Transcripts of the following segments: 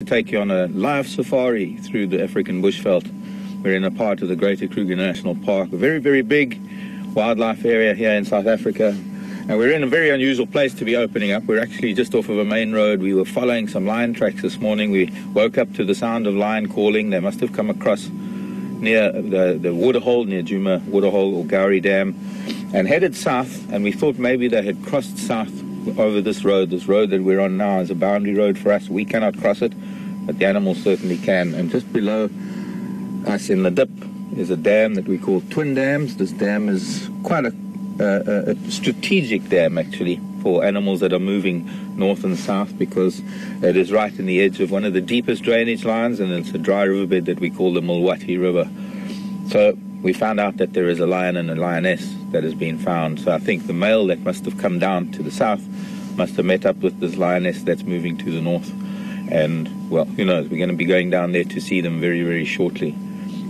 To take you on a live safari through the African bushveld. We're in a part of the Greater Kruger National Park, a very, very big wildlife area here in South Africa. And we're in a very unusual place to be opening up. We're actually just off of a main road. We were following some lion tracks this morning. We woke up to the sound of lion calling. They must have come across near the waterhole, near Djuma Waterhole or Gowrie Dam, and headed south. And we thought maybe they had crossed south over this road. This road that we're on now is a boundary road for us. We cannot cross it, but the animals certainly can. And just below us in the dip is a dam that we call Twin Dams. This dam is quite a strategic dam, actually, for animals that are moving north and south, because it is right in the edge of one of the deepest drainage lines, and it's a dry riverbed that we call the Mulwati River. So we found out that there is a lion and a lioness that has been found. So I think the male that must have come down to the south must have met up with this lioness that's moving to the north. And, well, who knows, we're going to be going down there to see them very, very shortly.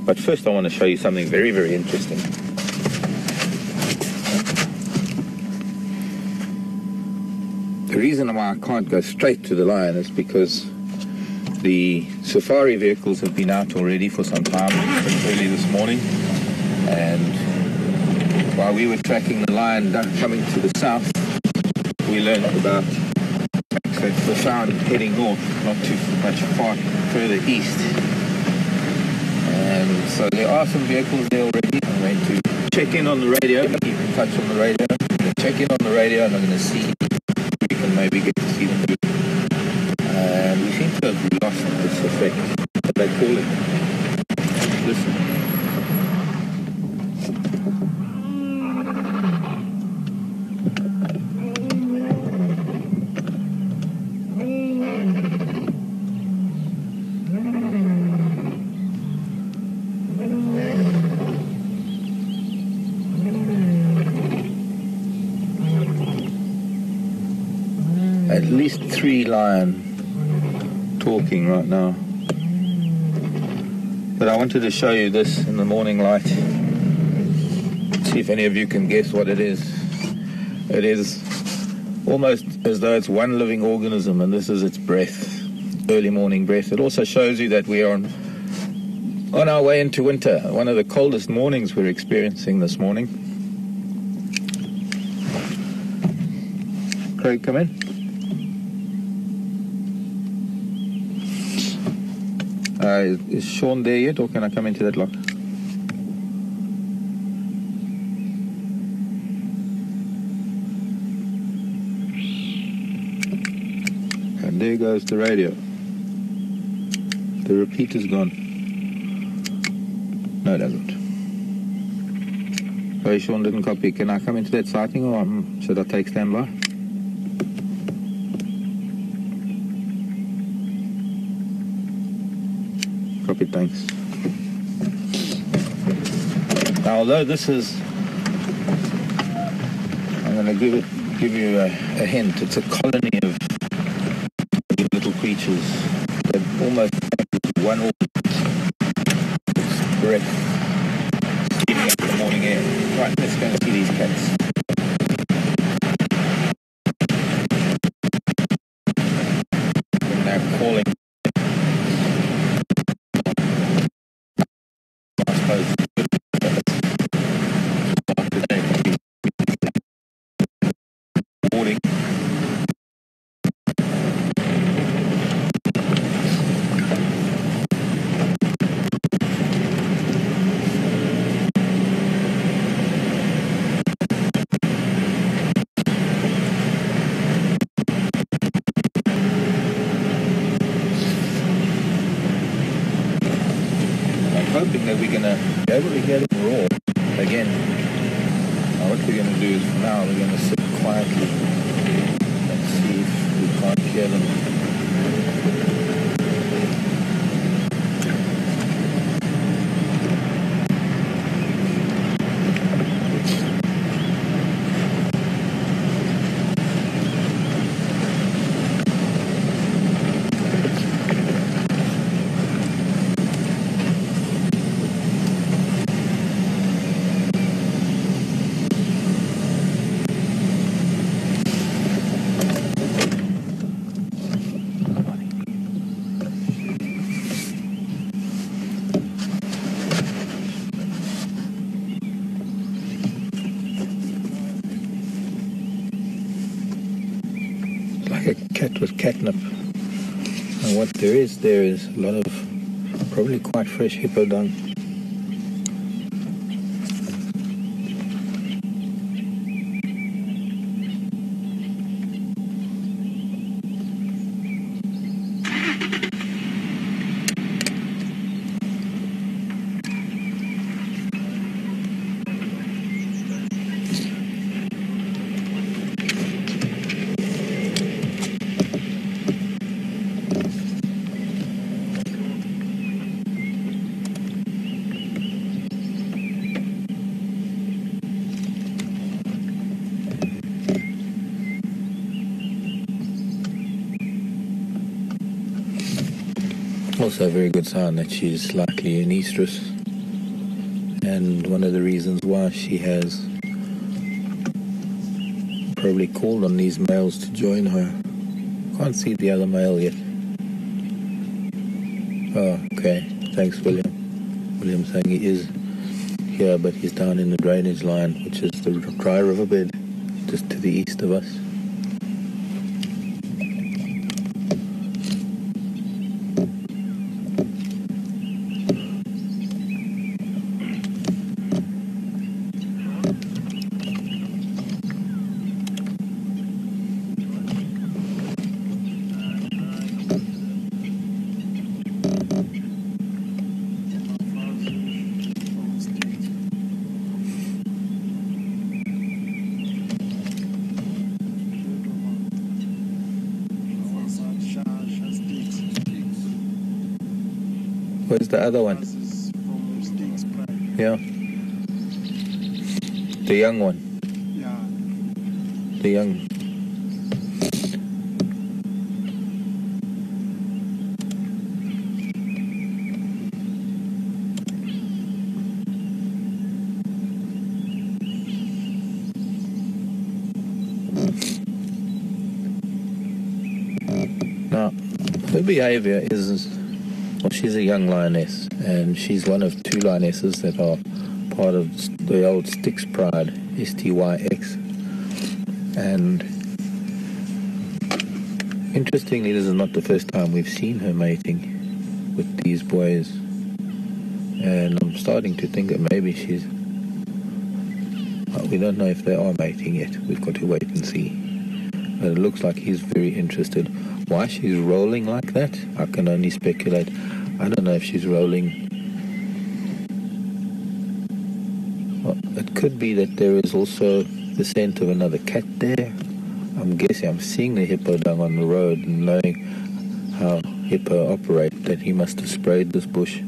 But first I want to show you something very, very interesting. The reason why I can't go straight to the lion is because the safari vehicles have been out already for some time, early this morning. And while we were tracking the lion coming to the south, we learned about the sound heading north, not too much far further east. And so there are some vehicles there already. I'm going to check in on the radio, keep in touch on the radio. Check in on the radio, and I'm going to see if we can maybe get to see them. And we seem to have lost this effect that they call it. Listen. At least 3 lion talking right now. But I wanted to show you this in the morning light. See if any of you can guess what it is. It is almost as though it's one living organism, and this is its breath, early morning breath. It also shows you that we are on our way into winter, one of the coldest mornings we're experiencing this morning. Craig, come in. Is Sean there yet, or can I come into that lock? And there goes the radio. The repeater's gone. No, it hasn't. Sorry, Sean didn't copy. Can I come into that sighting, or should I take standby? Copy, thanks. Now, although this is, I'm going to give you a hint. It's a colony of little creatures that almost one breath steaming up the morning air. Right, let's go and see these cats. And they're calling. Morning. I'm hoping that we're going to be able to hear them roar again. Now what we're going to do is, for now, we're going to sit quietly and see if we can't hear them. cat with catnip. And what there is a lot of probably quite fresh hippo dung. Also a very good sign that she's likely an estrus, and one of the reasons why she has probably called on these males to join her. Can't see the other male yet. Oh, okay. Thanks, William. William's saying he is here, but he's down in the drainage line, which is the dry riverbed just to the east of us. Where's the other one? Yeah. The young one. Yeah. The young. Now, her behavior is, well, she's a young lioness, and she's one of two lionesses that are part of the old Styx pride, STYX. And interestingly, this is not the first time we've seen her mating with these boys. And I'm starting to think that maybe she's... we don't know if they are mating yet. We've got to wait and see. But it looks like he's very interested. Why she's rolling like that, I can only speculate. I don't know if she's rolling. Well, it could be that there is also the scent of another cat there. I'm guessing, I'm seeing the hippo dung on the road and knowing how hippo operate, that he must have sprayed this bush.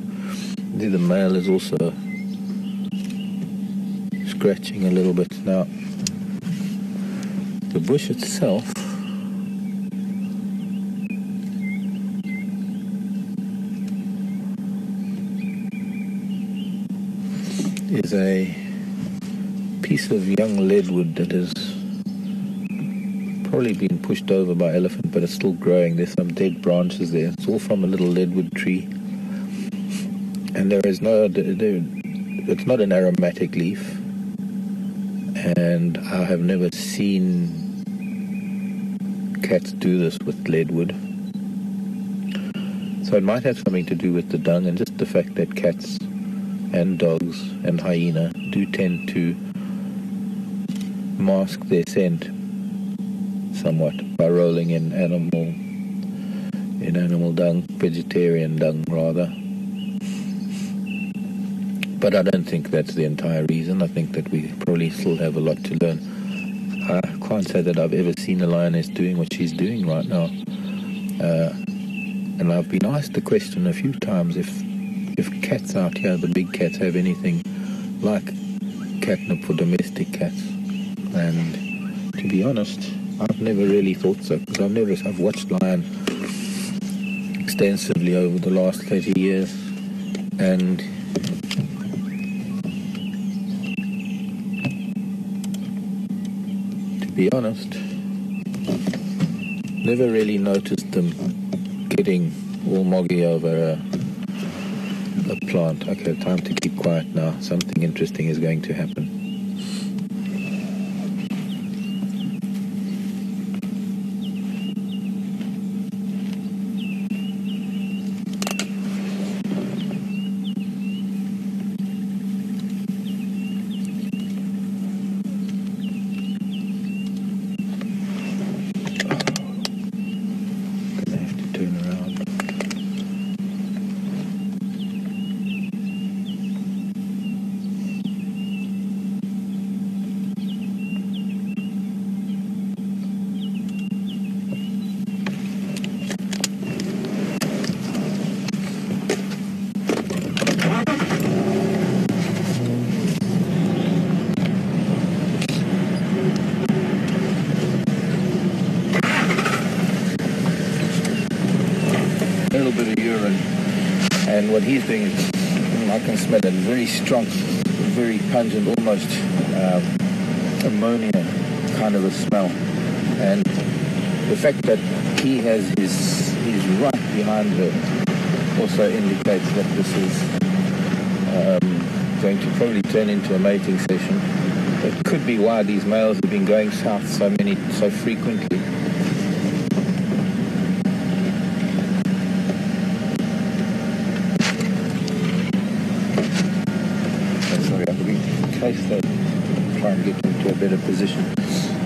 The male is also scratching a little bit. Now, the bush itself is a piece of young leadwood that has probably been pushed over by elephant, but it's still growing. There's some dead branches there. It's all from a little leadwood tree, and there is no, it's not an aromatic leaf, and I have never seen cats do this with leadwood. So it might have something to do with the dung and just the fact that cats and dogs and hyena do tend to mask their scent somewhat by rolling in animal dung, vegetarian dung rather. But I don't think that's the entire reason. I think that we probably still have a lot to learn. I can't say that I've ever seen a lioness doing what she's doing right now. And I've been asked the question a few times if cats out here, the big cats, have anything like catnip for domestic cats. And to be honest, I've never really thought so, because I've watched lion extensively over the last 30 years, and to be honest, never really noticed them getting all moggy over a plant. Okay, time to keep quiet now. Something interesting is going to happen. urine. And what he's doing is, I can smell it, very strong, very pungent, almost ammonia kind of a smell. And the fact that he has his right behind her also indicates that this is going to probably turn into a mating session. It could be why these males have been going south so frequently. Sorry, I'm going to place that, try and get into a better position.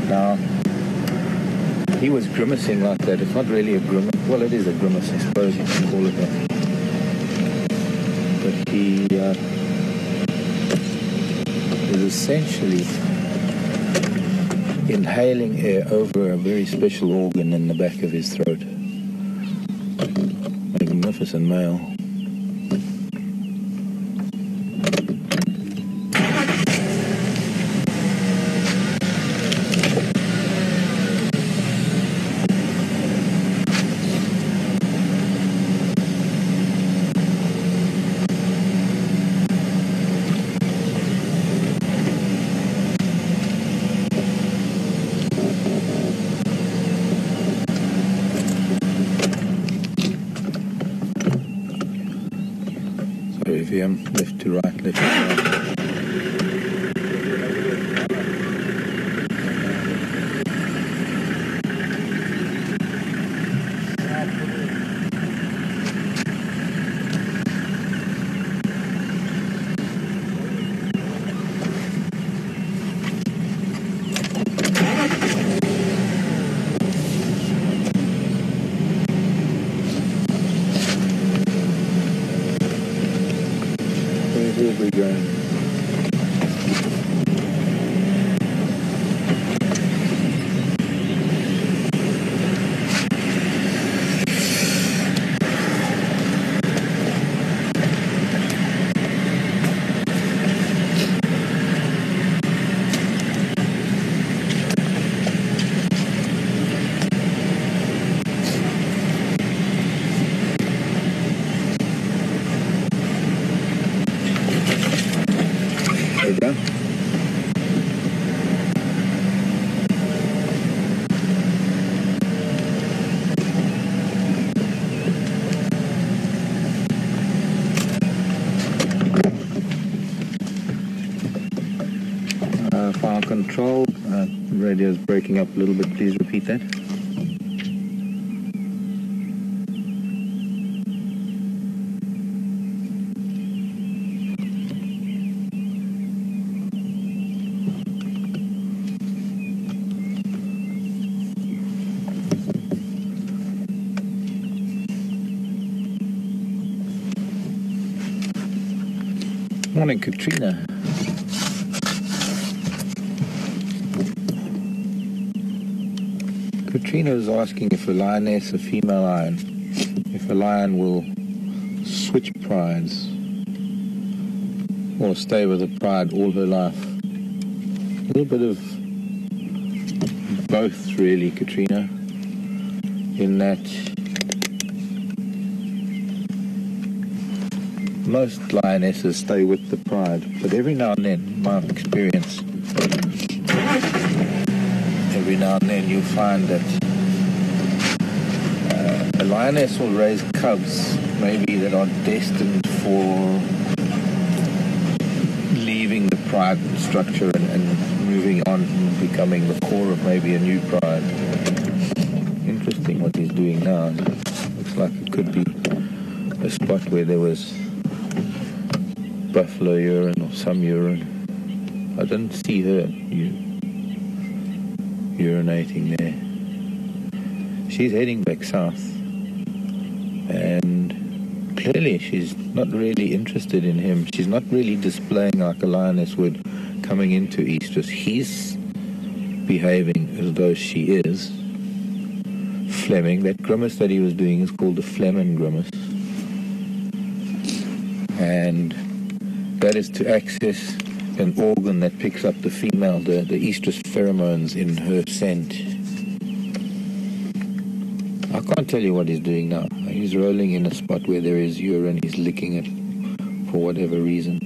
Now, he was grimacing like that. It's not really a grimace. Well, it is a grimace, I suppose you can call it that. But he is essentially inhaling air over a very special organ in the back of his throat. Magnificent male. Left to right, left to right. File control, radio's breaking up a little bit, please repeat that. Morning, Katrina. Katrina was asking if a lioness, a female lion, if a lion will switch prides or stay with a pride all her life. A little bit of both, really, Katrina, in that most lionesses stay with the pride, but every now and then, my experience, every now and then you'll find that a lioness will raise cubs, maybe that are destined for leaving the pride structure and moving on and becoming the core of maybe a new pride. Interesting what he's doing now. Looks like it could be a spot where there was buffalo urine or some urine. I didn't see her urinating there. She's heading back south, and clearly she's not really interested in him. She's not really displaying like a lioness would coming into estrus. He's behaving as though she is. Fleming, that grimace that he was doing is called the Fleming grimace, and that is to access an organ that picks up the female, the estrus pheromones in her scent. I can't can't tell you what he's doing now. He's rolling in a spot where there is urine. He's licking it for whatever reason.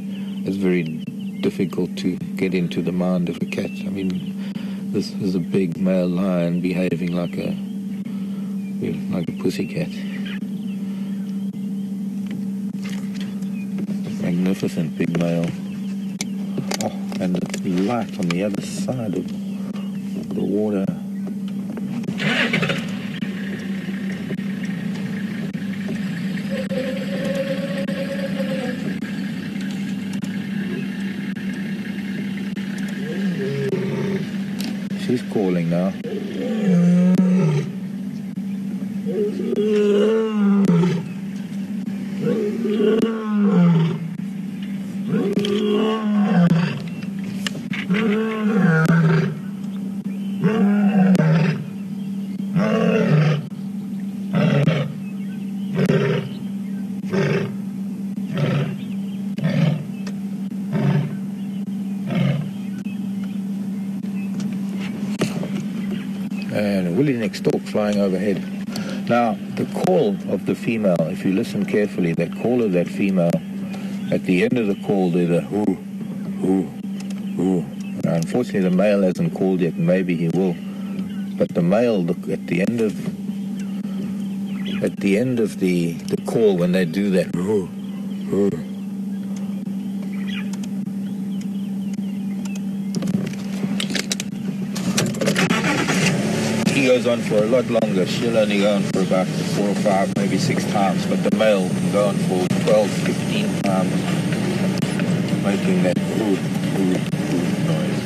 It's very difficult to get into the mind of a cat. I mean, this is a big male lion behaving like a pussycat. Magnificent big male. Oh, and the light on the other side of the water. She's calling now. And a woolly neck stork flying overhead. Now, the call of the female, if you listen carefully, the call of that female, at the end of the call, there's a hoo, hoo, hoo. Now, unfortunately, the male hasn't called yet. Maybe he will. But the male, at the end of the call, when they do that, hoo, hoo, he goes on for a lot longer. She'll only go on for about 4 or 5, maybe 6 times, but the male can go on for 12, 15 times, making that ooh, ooh, ooh noise.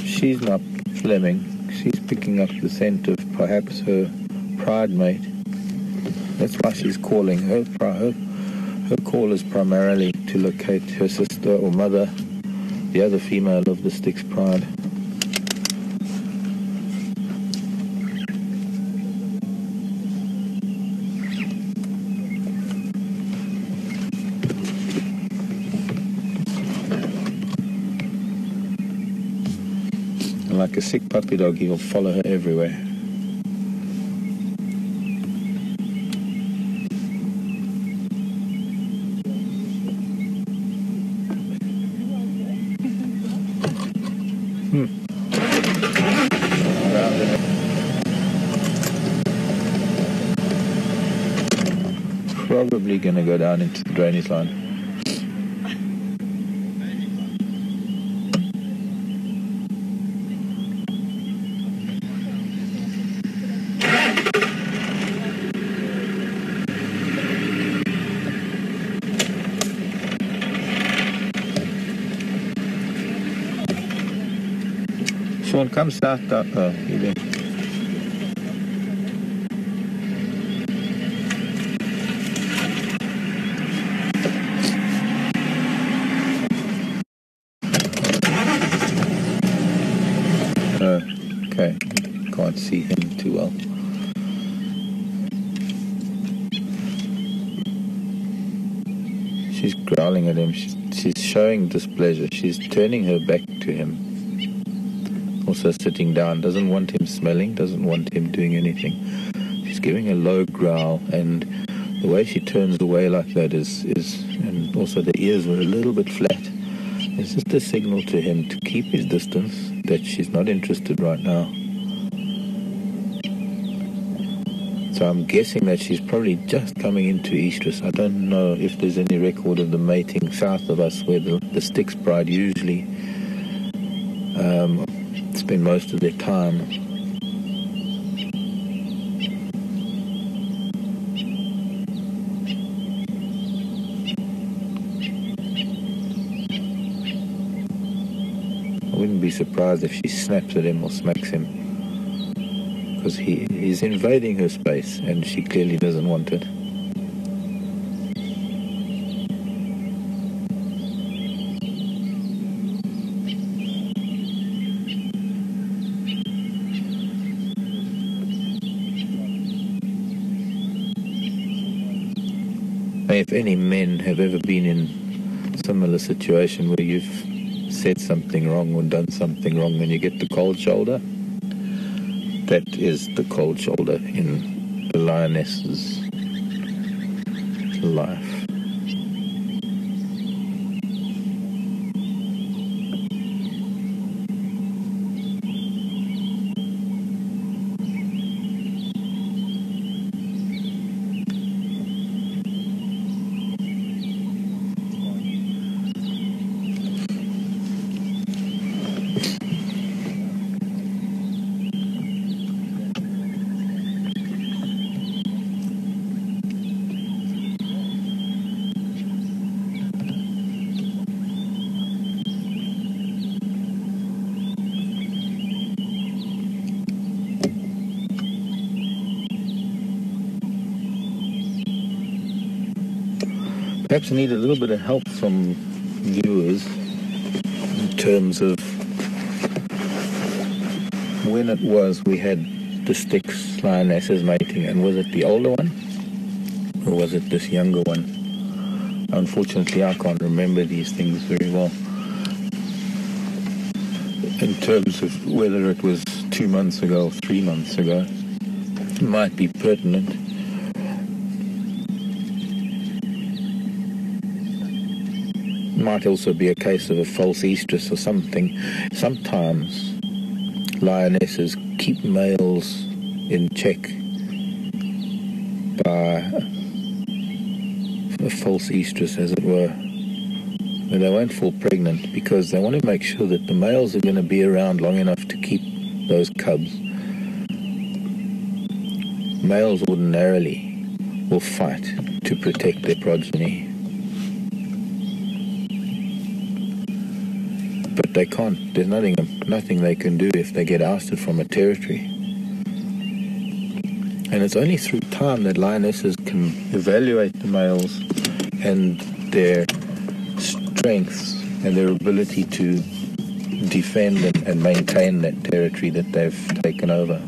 She's not Fleming. She's picking up the scent of perhaps her pride mate. That's why she's calling. Her call is primarily to locate her sister or mother, the other female of the Styx pride. Like a sick puppy dog, he'll follow her everywhere. Probably going to go down into the drainage line. Sean, come south. Oh, you there. Okay, can't see him too well. She's growling at him. She's showing displeasure. She's turning her back to him. Also sitting down, doesn't want him smelling, doesn't want him doing anything. She's giving a low growl, and the way she turns away like that is and also the ears were a little bit flat. It's just a signal to him to keep his distance, that she's not interested right now. So I'm guessing that she's probably just coming into estrus. I don't know if there's any record of the mating south of us, where the Styx pride usually spend most of their time. wouldn't be surprised if she snaps at him or smacks him, because he's invading her space and she clearly doesn't want it. If any men have ever been in a similar situation where you've said something wrong or done something wrong and you get the cold shoulder, that is the cold shoulder in the lioness's life. Perhaps I need a little bit of help from viewers in terms of when it was we had the Styx lionesses mating, and was it the older one or was it this younger one? Unfortunately, I can't remember these things very well. In terms of whether it was 2 months ago or 3 months ago, it might be pertinent. Might also be a case of a false estrus or something. Sometimes lionesses keep males in check by a false estrus, as it were, and they won't fall pregnant because they want to make sure that the males are going to be around long enough to keep those cubs. Males ordinarily will fight to protect their progeny, but they can't. There's nothing they can do if they get ousted from a territory. And it's only through time that lionesses can evaluate the males and their strengths and their ability to defend and maintain that territory that they've taken over.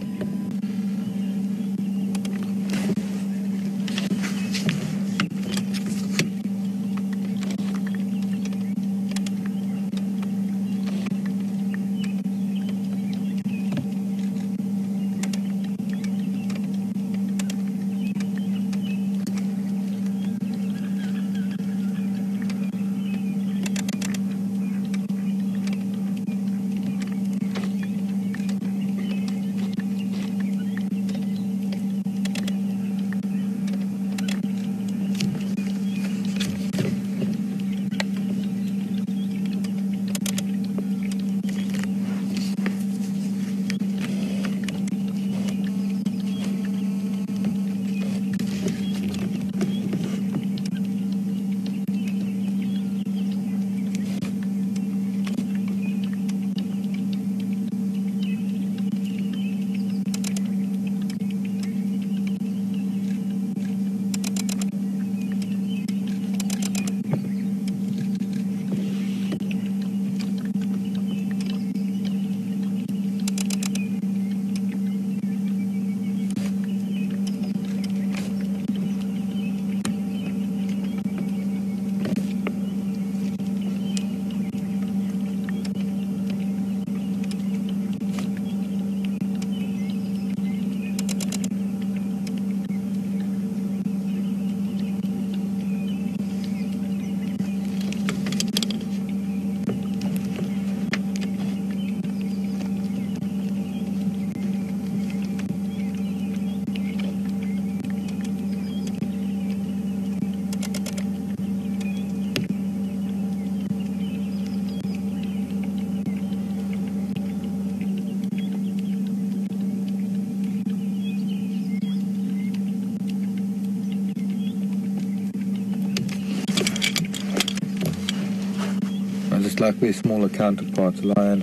Just like their smaller counterparts, lion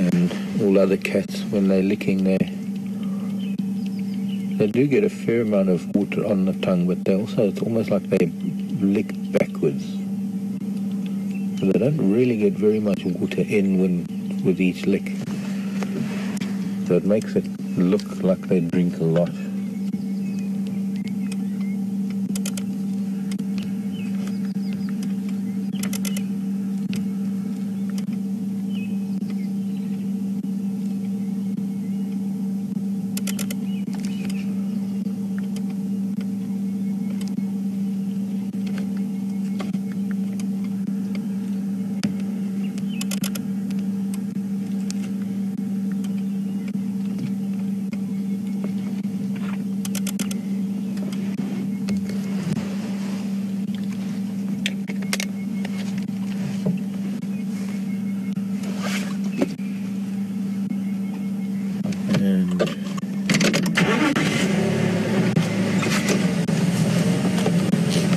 and all other cats, when they're licking they do get a fair amount of water on the tongue, but they also, it's almost like they lick backwards. So they don't really get very much water in with each lick. So it makes it look like they drink a lot.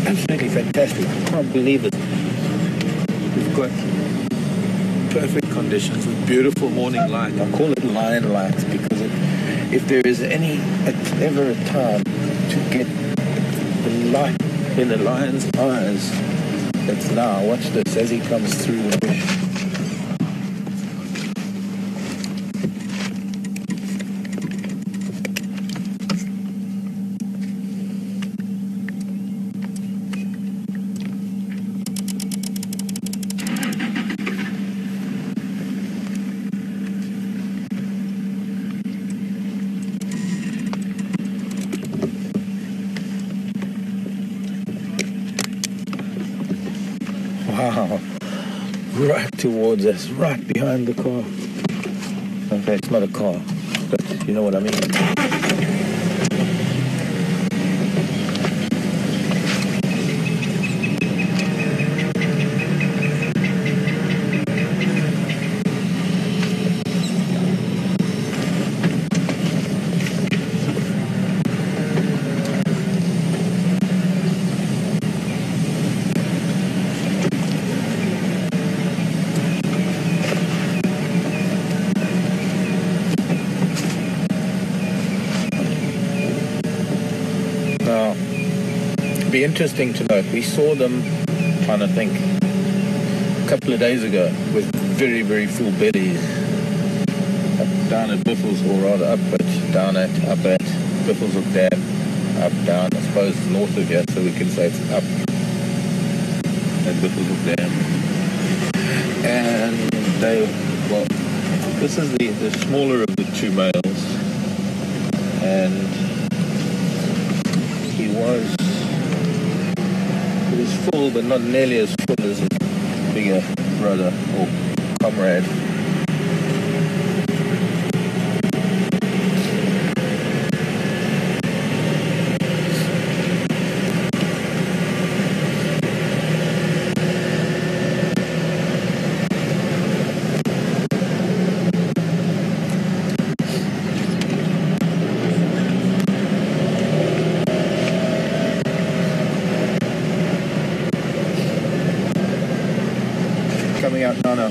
Absolutely fantastic. I can't believe it. We've got perfect conditions with beautiful morning light. I call it lion light because if there is ever a time to get the light in the lion's eyes, it's now. Watch this as he comes through the bush. Wow, right towards us, right behind the car. Okay, it's not a car, but you know what I mean. Now, it'd be interesting to note, we saw them, trying to think, a couple of days ago with very, very full bellies down at Biffles, or rather up at Biffles of Dam, up, down, I suppose north of here, so we can say it's up at Biffles of Dam. And this is the smaller of the two males, and he was full, but not nearly as full as his bigger brother or comrade. Coming out now.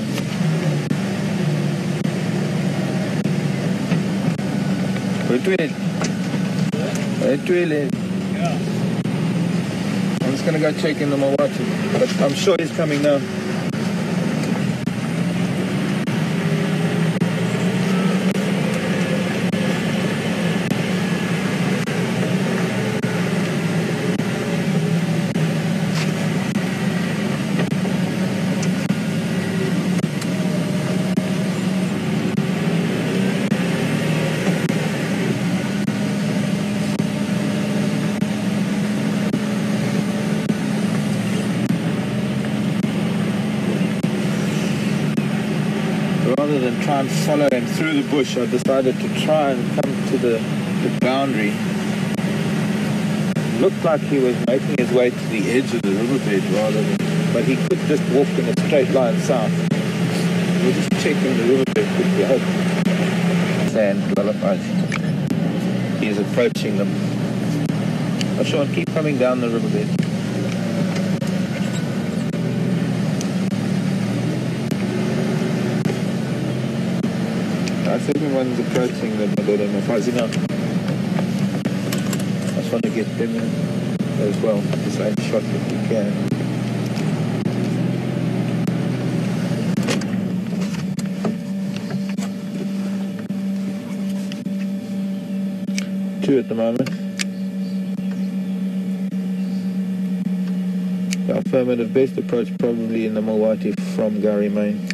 I'm just gonna go check in on my watch, but I'm sure he's coming now. Rather than try and follow him through the bush, I decided to try and come to the boundary. It looked like he was making his way to the edge of the riverbed but he could just walk in a straight line south. We'll just check in the riverbed quickly. I hope sand lullabies. He is approaching them. Oh, Sean, keep coming down the riverbed. second one's approaching them a little bit. I just want to get them in as well, the same shot if we can. Two at the moment. The affirmative best approach probably in the Milwaukee from Gary, Maine.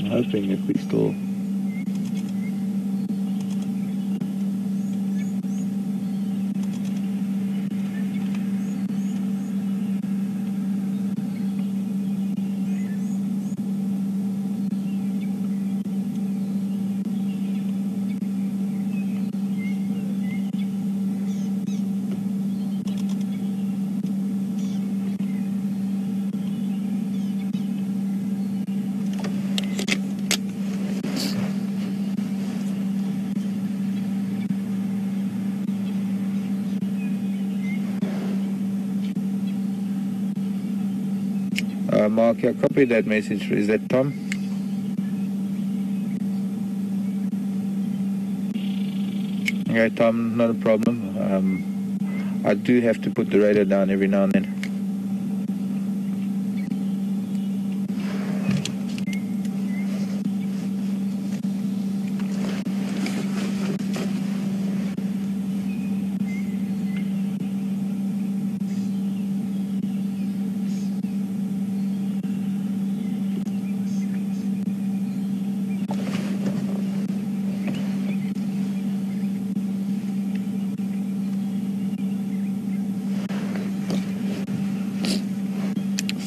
Hoping if we still Mark, I copied that message. Is that Tom? Okay, Tom, not a problem. I do have to put the radar down every now and then.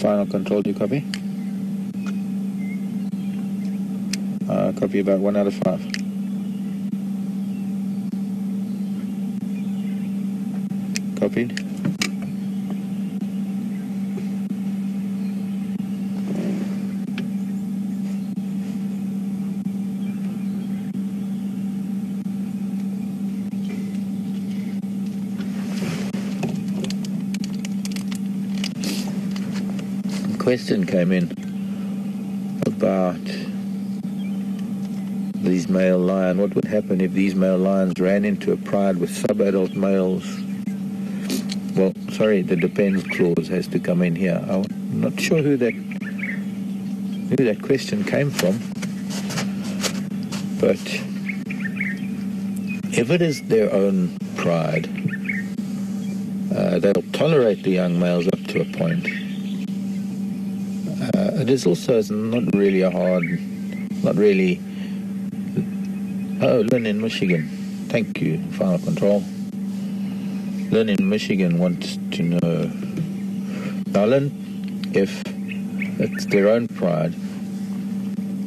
Final control, do you copy? Copy about 1 out of 5. Copied. Question came in about these male lions. What would happen if these male lions ran into a pride with sub-adult males? Well, sorry, the depends clause has to come in here. I'm not sure who that question came from, but if it is their own pride, they'll tolerate the young males up to a point. It is also not really Oh, Lynn in Michigan. Thank you, Final Control. Lynn in Michigan wants to know, now Lynn, if it's their own pride,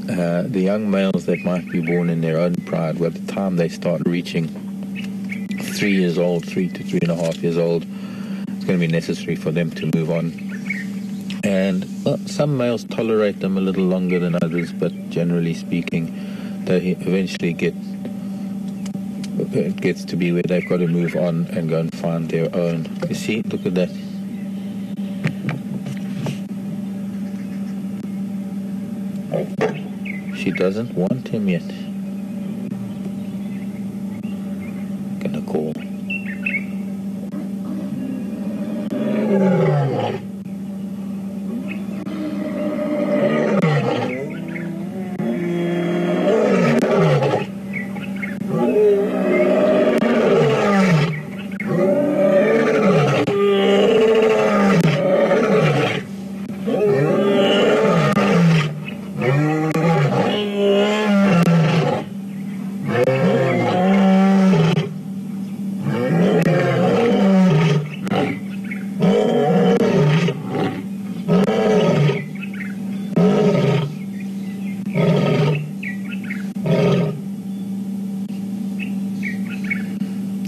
the young males that might be born in their own pride, by the time they start reaching 3 years old, 3 to 3.5 years old, it's going to be necessary for them to move on. And some males tolerate them a little longer than others, but generally speaking, they eventually it gets to be where they've got to move on and go and find their own. You see, look at that. she doesn't want him yet. Gonna call.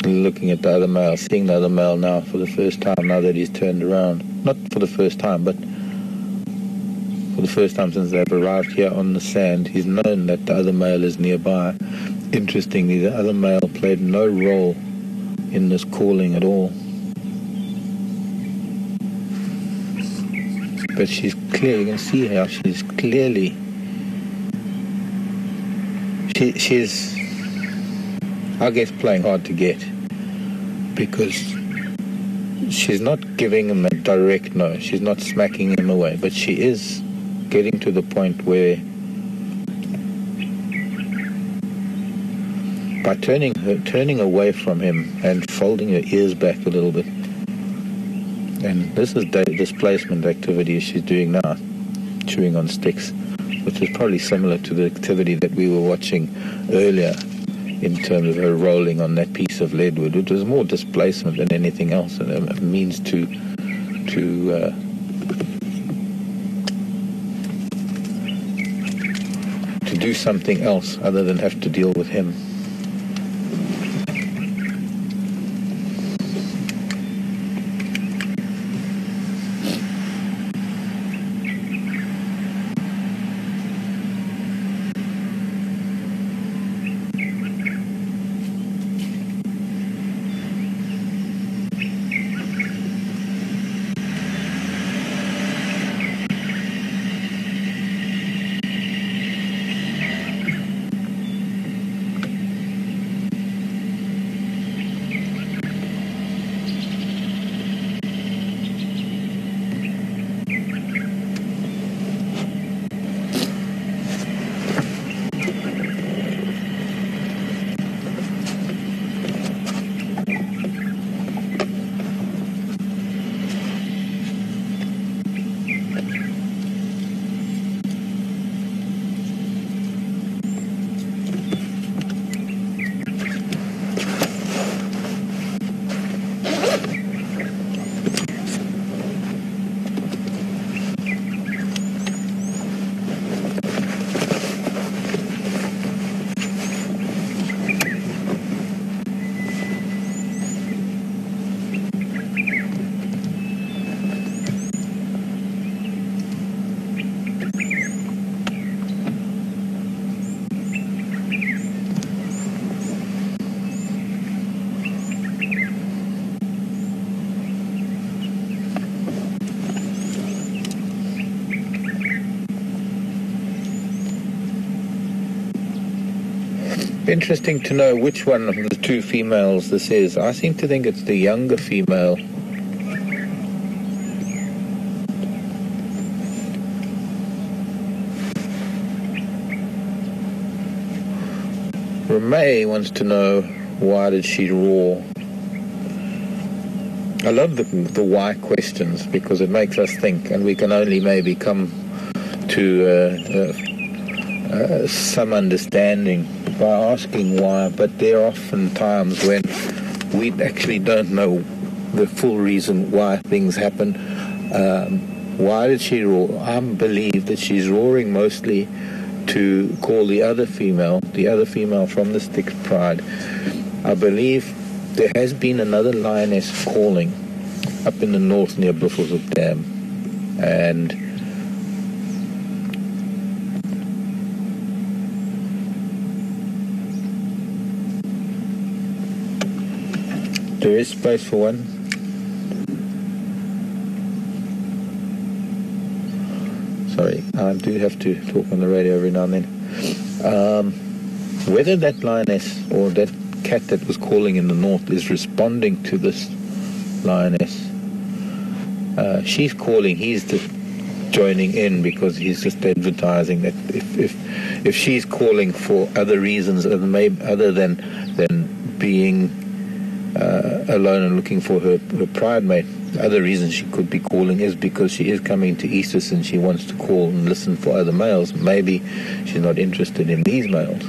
Looking at the other male, seeing the other male now for the first time, now that he's turned around. Not for the first time, but for the first time since they've arrived here on the sand. He's known that the other male is nearby. Interestingly, the other male played no role in this calling at all. But she's clear, you can see how she's clearly, she's, I guess, playing hard to get, because she's not giving him a direct no, she's not smacking him away, but she is getting to the point where by turning away from him and folding her ears back a little bit, and this is displacement activity she's doing now, chewing on sticks, which is probably similar to the activity that we were watching earlier in terms of her rolling on that piece of leadwood, which was more displacement than anything else, and a means to do something else other than have to deal with him. Interesting to know which one of the two females this is. I seem to think it's the younger female. Ramay wants to know, why did she roar? I love the why questions, because it makes us think, and we can only maybe come to some understanding by asking why. But there are often times when we actually don't know the full reason why things happen. Why did she roar? I believe that she's roaring mostly to call the other female from the Styx Pride. I believe there has been another lioness calling up in the north near Buffelshoek Dam, and there is space for one. Sorry, I do have to talk on the radio every now and then. Whether that lioness or that cat that was calling in the north is responding to this lioness, she's calling, he's just joining in because he's just advertising that if she's calling for other reasons other than being alone and looking for her pride mate, the other reason she could be calling is because she is coming to Eastus and she wants to call and listen for other males. Maybe she's not interested in these males.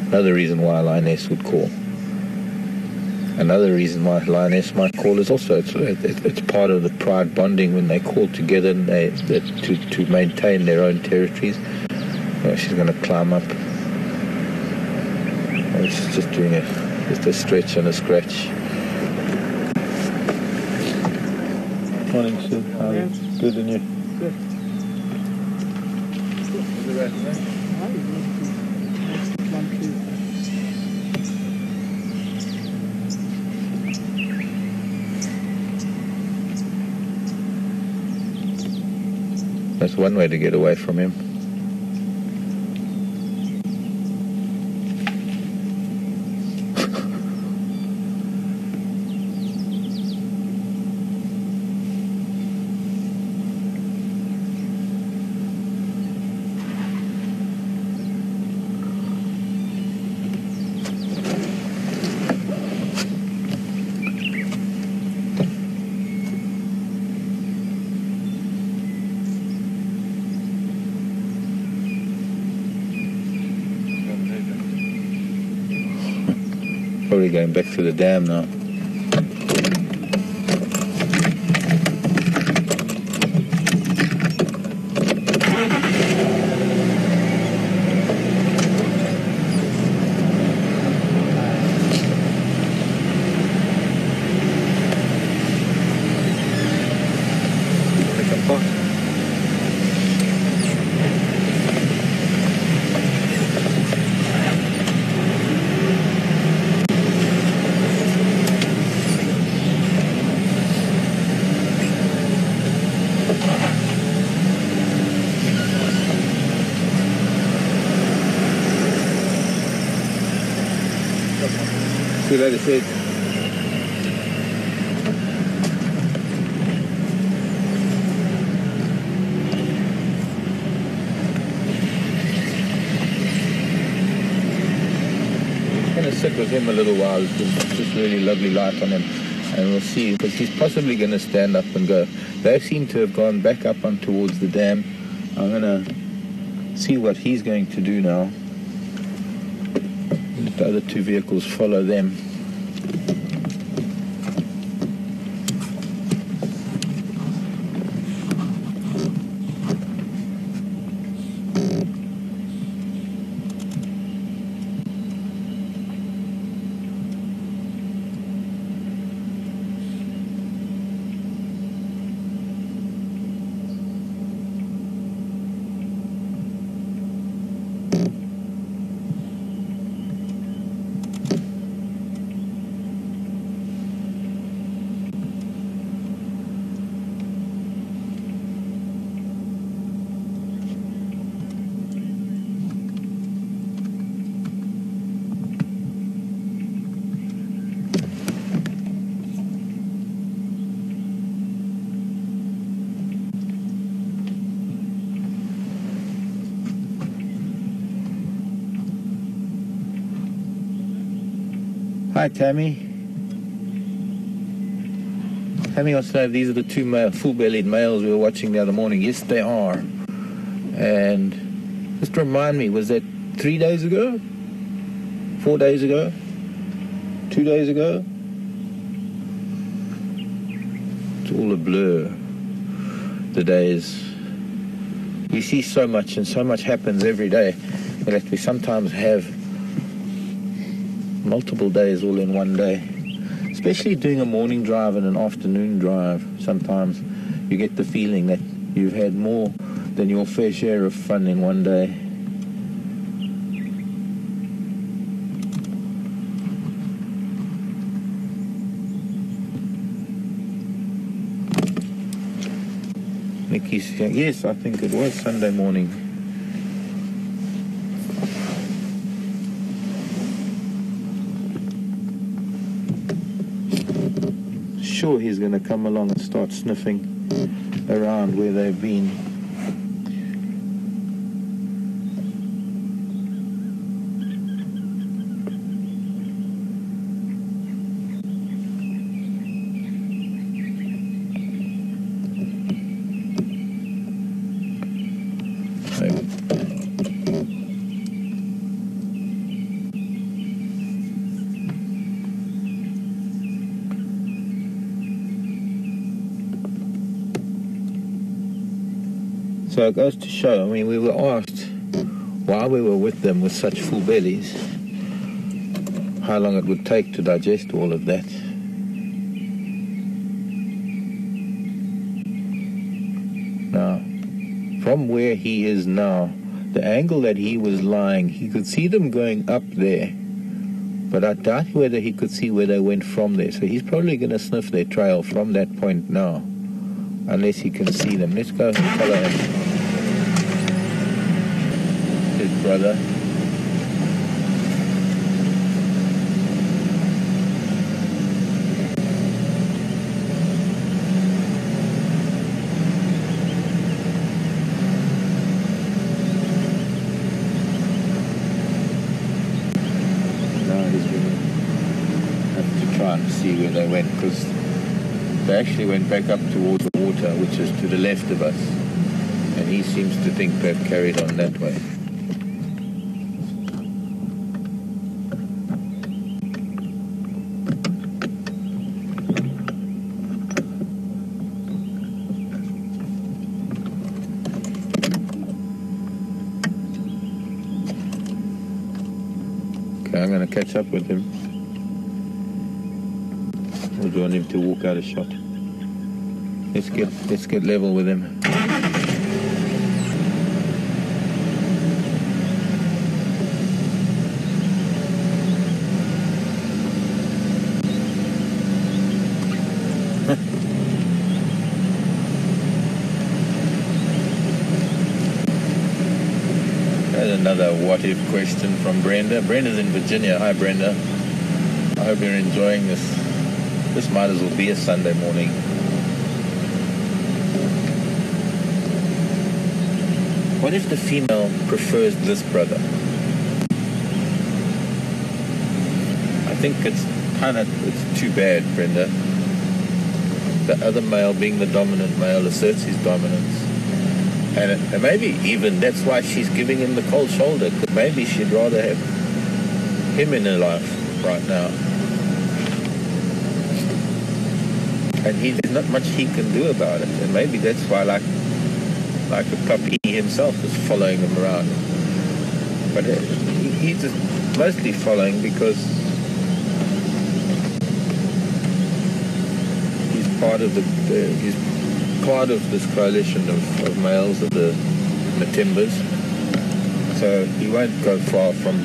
Another reason why a lioness would call. Another reason why a lioness might call is also it's part of the pride bonding when they call together and to maintain their own territories. She's going to climb up. She's just doing just a stretch and a scratch. Morning, Sue. How are you? Good, and you? Good. That's one way to get away from him. Probably going back to the dam now. See you later, Sid. I'm going to sit with him a little while. It's just really lovely light on him. And we'll see, because he's possibly going to stand up and go. They seem to have gone back up on towards the dam. I'm going to see what he's going to do now. The other two vehicles follow them. Hi, Tammy. Tammy wants to know if these are the two full-bellied males we were watching the other morning. Yes, they are. And just remind me, was that 3 days ago? 4 days ago? 2 days ago? It's all a blur. The days. We see so much, and so much happens every day that we sometimes have multiple days all in one day. Especially doing a morning drive and an afternoon drive. Sometimes you get the feeling that you've had more than your fair share of fun in one day. Nikki's saying, yes, I think it was Sunday morning. sure he's going to come along and start sniffing around where they've been. So it goes to show, I mean, we were asked while we were with them with such full bellies, how long it would take to digest all of that. Now, from where he is now, the angle that he was lying, he could see them going up there, but I doubt whether he could see where they went from there. So he's probably going to sniff their trail from that point now, unless he can see them. Let's go and follow him. His brother. Now he's going to have to try and see where they went, because they actually went back up towards the water, which is to the left of us, and he seems to think they've carried on that way. Okay, I'm going to catch up with him. Or do I want him to walk out a shot? Let's get level with him. There's another what-if question from Brenda. Brenda's in Virginia. Hi, Brenda. I hope you're enjoying this. This might as well be a Sunday morning. What if the female prefers this brother? I think it's too bad, Brenda. The other male, being the dominant male, asserts his dominance. And maybe even that's why she's giving him the cold shoulder, because maybe she'd rather have him in her life right now. And there's not much he can do about it. And maybe that's why, like a puppy, he himself is following him around. But he's just mostly following because he's part of this coalition of males of the Matimbas. So he won't go far from,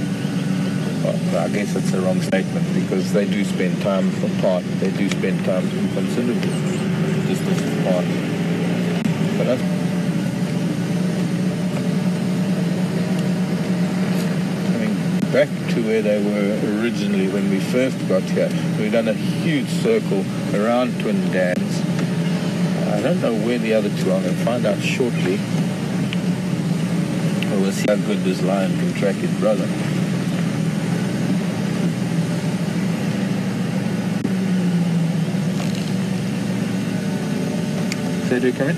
well, I guess it's the wrong statement, because they do spend time apart. They do spend time considerable distance apart. But back to where they were originally when we first got here. We've done a huge circle around Twin Dams. I don't know where the other two are. I'm going to find out shortly. We'll see how good this lion can track his brother. Cedric, come in.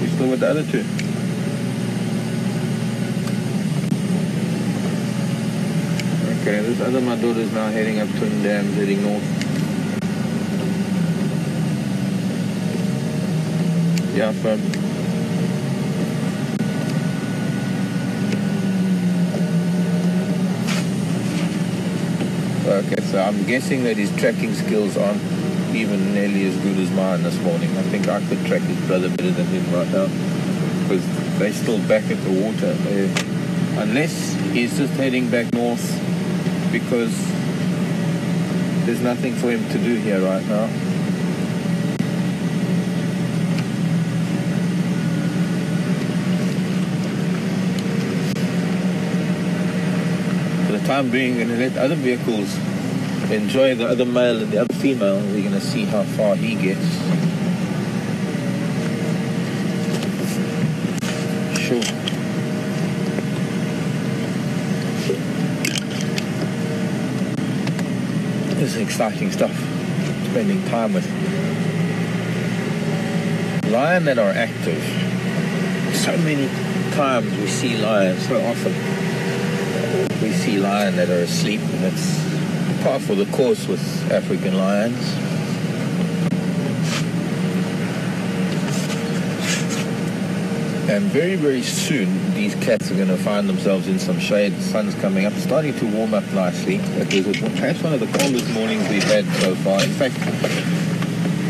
You still with the other two? Okay, this other Madura is now heading up Twin Dams, heading north. Yeah, firm. Okay, so I'm guessing that his tracking skills aren't even nearly as good as mine this morning. I think I could track his brother better than him right now, because they're still back at the water. Unless he's just heading back north because there's nothing for him to do here right now. For the time being, going to let other vehicles enjoy the other male and the other female. We're going to see how far he gets. Sure. This is exciting stuff. Spending time with lions that are active. So many times we see lions, so often we see lions that are asleep, and it's par for the course with African lions. And very, very soon, these cats are going to find themselves in some shade. The sun's coming up, starting to warm up nicely. It was perhaps one of the coldest mornings we've had so far. In fact,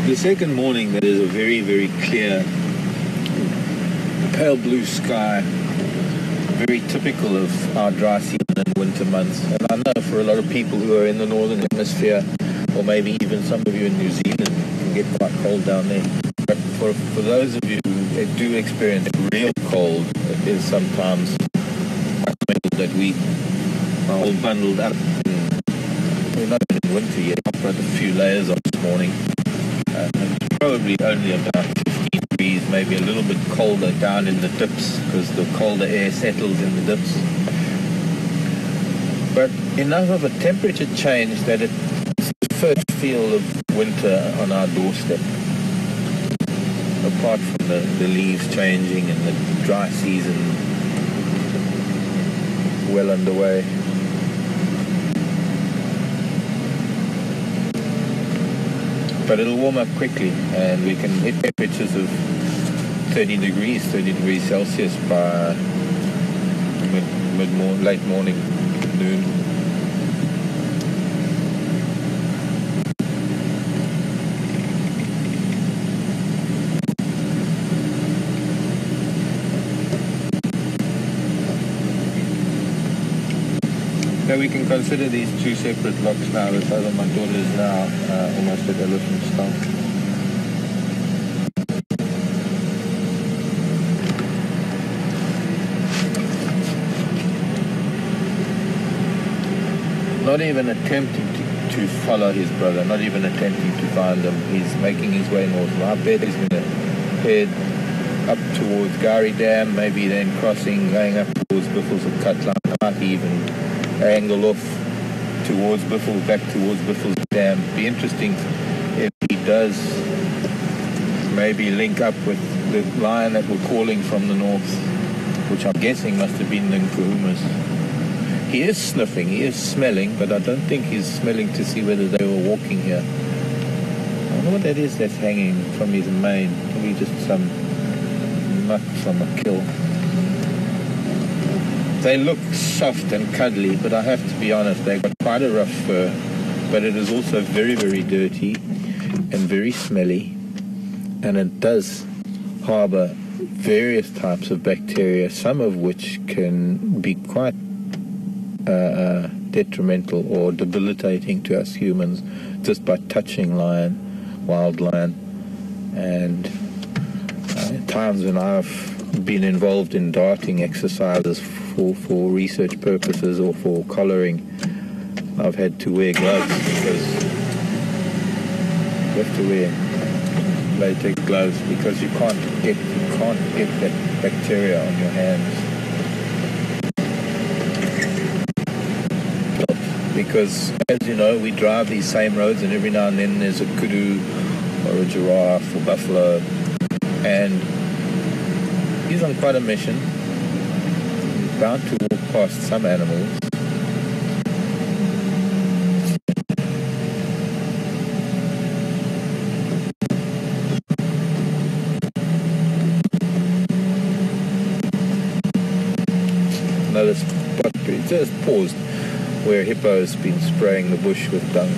the second morning, that is a very, very clear, pale blue sky, very typical of our dry season and winter months. And I know for a lot of people who are in the northern hemisphere, or maybe even some of you in New Zealand, it can get quite cold down there. But for those of you who do experience real cold, it is sometimes quite that we are all bundled up. We're not in winter yet. I've got a few layers on this morning. It's probably only about 15 degrees, maybe a little bit colder down in the dips because the colder air settles in the dips. But enough of a temperature change that it's the first feel of winter on our doorstep. Apart from the leaves changing and the dry season well underway. But it'll warm up quickly, and we can hit temperatures of 30 degrees Celsius by late morning, noon. So we can consider these two separate blocks now. This other, my daughter is now almost at elephant stop. Not even attempting to follow his brother, not even attempting to find him. He's making his way north. I bet he's going to head up towards Gari Dam, maybe then crossing, going up towards Biffles of Cutline, might even angle off towards Biffles, back towards Biffles Dam. Be interesting if he does maybe link up with the lion that we're calling from the north, which I'm guessing must have been the Nkuhumas. He is sniffing, he is smelling, but I don't think he's smelling to see whether they were walking here. I wonder what that is that's hanging from his mane. Probably just some nut from a kill. They look soft and cuddly, but I have to be honest, they've got quite a rough fur, but it is also very, very dirty and very smelly, and it does harbor various types of bacteria, some of which can be quite detrimental or debilitating to us humans just by touching wild lion. And at times when I've been involved in darting exercises for research purposes or for collaring, I've had to wear gloves because you have to wear latex gloves because you can't get that bacteria on your hands. Because, as you know, we drive these same roads, and every now and then there's a kudu or a giraffe or buffalo, and he's on quite a mission. He's bound to walk past some animals. Another spot, it just paused, where a hippo's been spraying the bush with dung.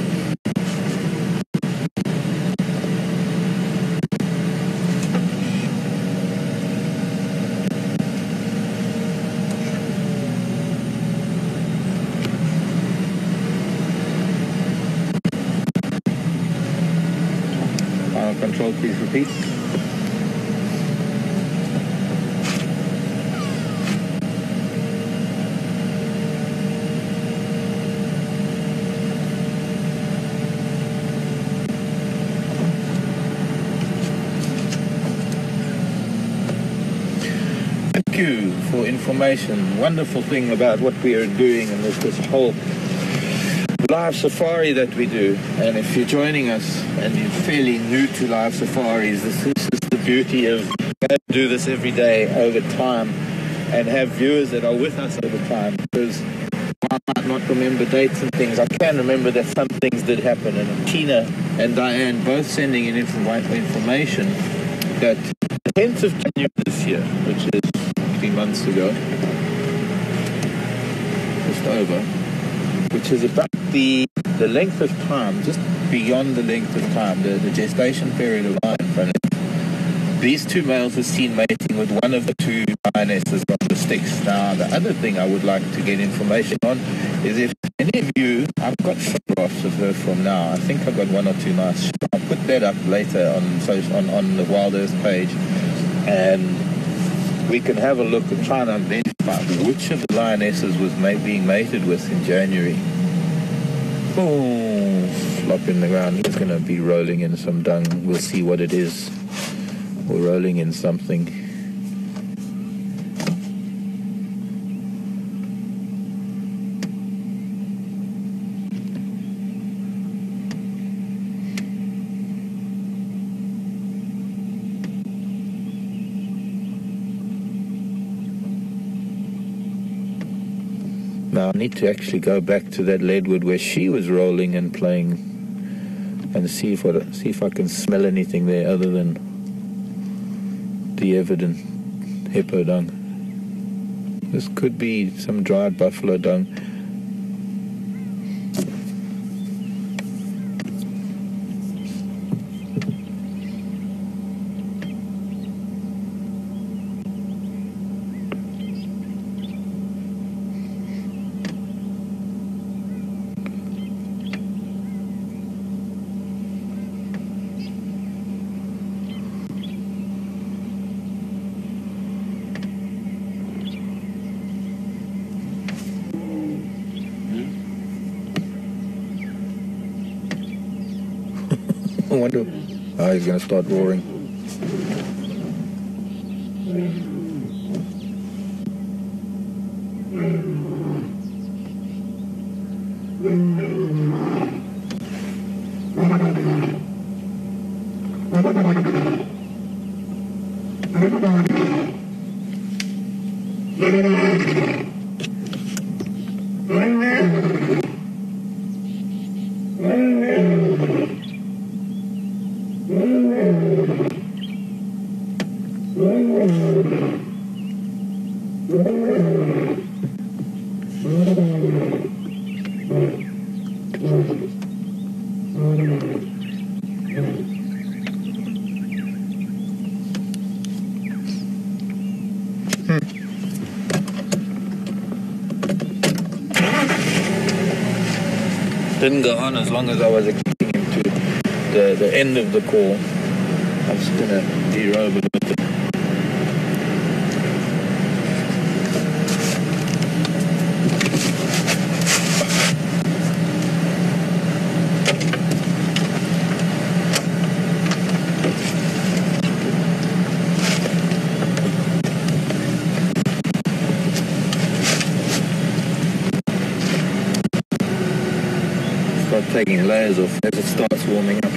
Final control, please repeat. you for information. Wonderful thing about what we are doing and this whole live safari that we do. And if you're joining us and you're fairly new to live safaris, this is the beauty of do this every day over time and have viewers that are with us over time, because I might not remember dates and things. I can remember that some things did happen, and Tina and Diane both sending in information that the 10th of January this year, which is 3 months ago, just over, which is about the length of time, just beyond the length of time, the gestation period of lion front. These two males were seen mating with one of the two lionesses on the sticks. Now, the other thing I would like to get information on is if any of you, I've got photographs of her from now. I think I've got one or two nice. I'll put that up later on the WildEarth page, and we can have a look and try and identify which of the lionesses was being mated with in January. Oh, flop in the ground. He's going to be rolling in some dung. We'll see what it is. We're rolling in something. Now I need to actually go back to that leadwood where she was rolling and playing and see if I can smell anything there other than the evident hippo dung. This could be some dried buffalo dung. I wonder. Oh, he's going to start roaring. Didn't go on as long as I was expecting him to. The end of the call, I'm just going to derobe a little bit. Taking layers off as it starts warming up.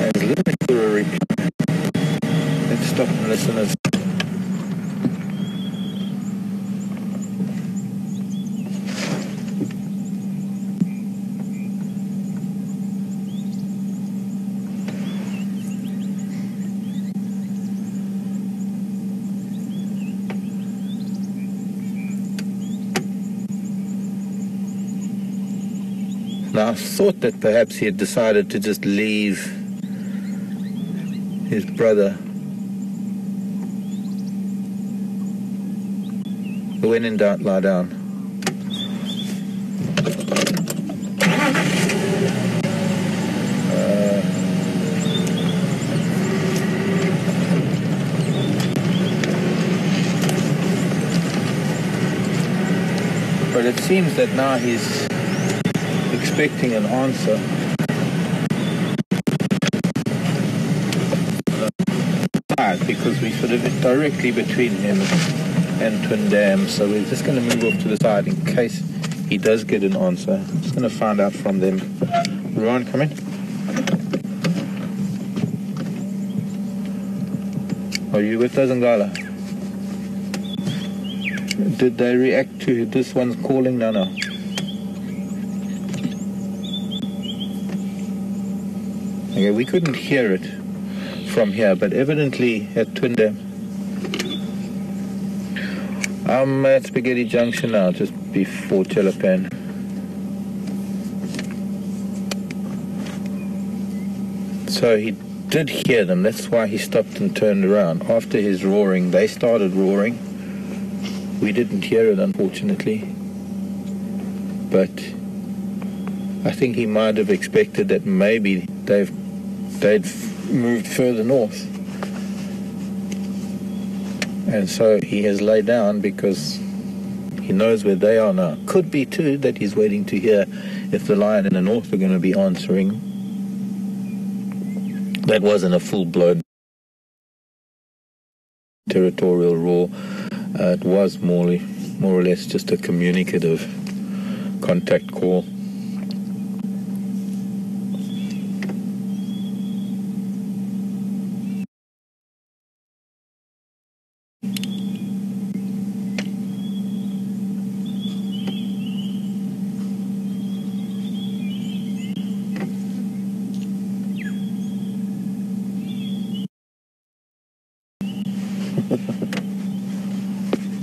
And listening for a reply. Let's stop and listen as Now, I thought that perhaps he had decided to just leave his brother. But when in doubt, lie down. But it seems that now he's expecting an answer. Because because we're sort of directly between him and Twin Dam, so we're just going to move off to the side in case he does get an answer. I'm just going to find out from them. Ruan, come in. Are you with us, Ngala? Did they react to this one's calling? No. Okay, we couldn't hear it from here, but evidently at Twin Dam. I'm at Spaghetti Junction now, just before Chelapan. So he did hear them, that's why he stopped and turned around. After his roaring, they started roaring. We didn't hear it, unfortunately. But I think he might have expected that maybe they'd moved further north. And so he has laid down because he knows where they are now. Could be, too, that he's waiting to hear if the lion in the north are going to be answering. That wasn't a full-blown territorial roar. It was more or less just a communicative contact call.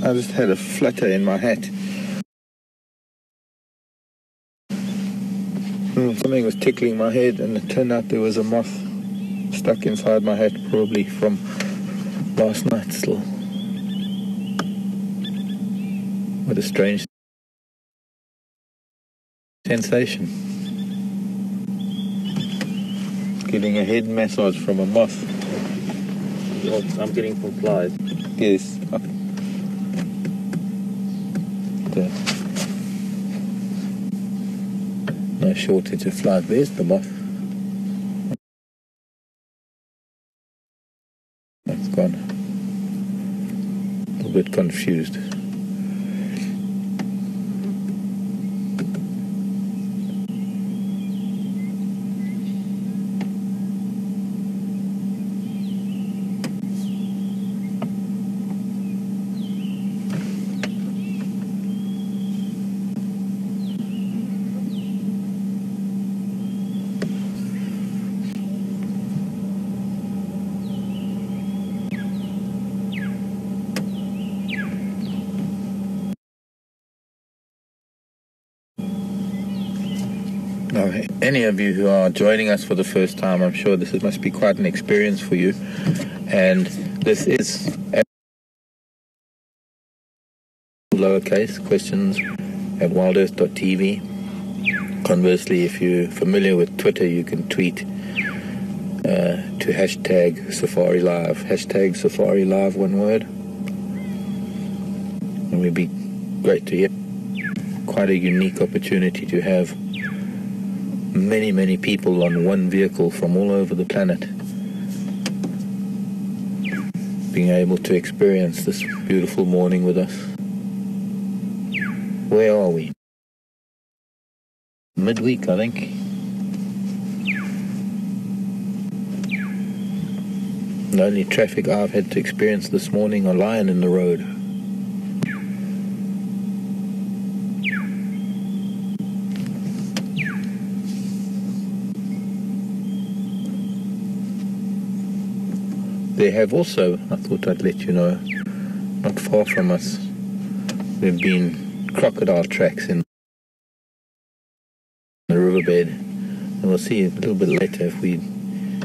I just had a flutter in my hat. Something was tickling my head, and it turned out there was a moth stuck inside my hat, probably from last night still. What a strange sensation. Getting a head massage from a moth. I'm getting from flies. Yes. No shortage of flies. There's the moth. That's gone. A little bit confused. Now, any of you who are joining us for the first time, I'm sure this must be quite an experience for you. And this is lowercase questions at WildEarth.tv. Conversely, if you're familiar with Twitter, you can tweet to hashtag SafariLive, hashtag SafariLive, one word. And it would be great to hear. Quite a unique opportunity to have many people on one vehicle from all over the planet being able to experience this beautiful morning with us. Where are we? Midweek, I think. The only traffic I've had to experience this morning, a lion in the road. They have also, I thought I'd let you know, not far from us, there have been crocodile tracks in the riverbed. And we'll see a little bit later if we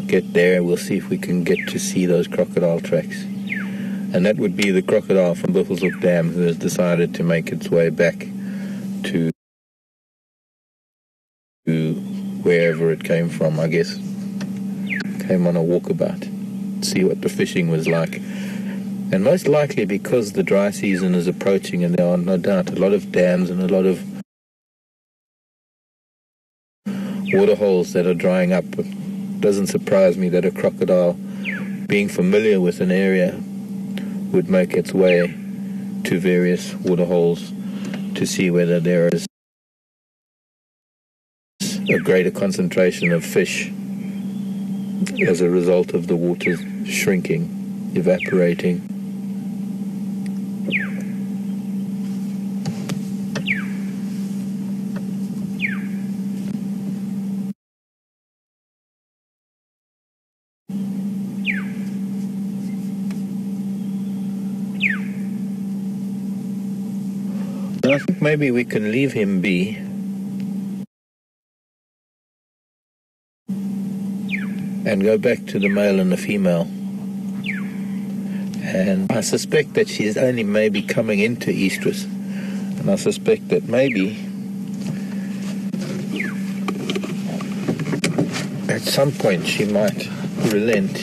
get there, we'll see if we can get to see those crocodile tracks. And that would be the crocodile from Buffelshoek Dam who has decided to make its way back to wherever it came from, I guess. Came on a walkabout. See what the fishing was like. And most likely because the dry season is approaching and there are no doubt a lot of dams and a lot of water holes that are drying up. It doesn't surprise me that a crocodile being familiar with an area, would make its way to various waterholes to see whether there is a greater concentration of fish as a result of the water shrinking, evaporating. I think maybe we can leave him be and go back to the male and the female. And I suspect that she's only maybe coming into estrus. And I suspect that maybe at some point she might relent.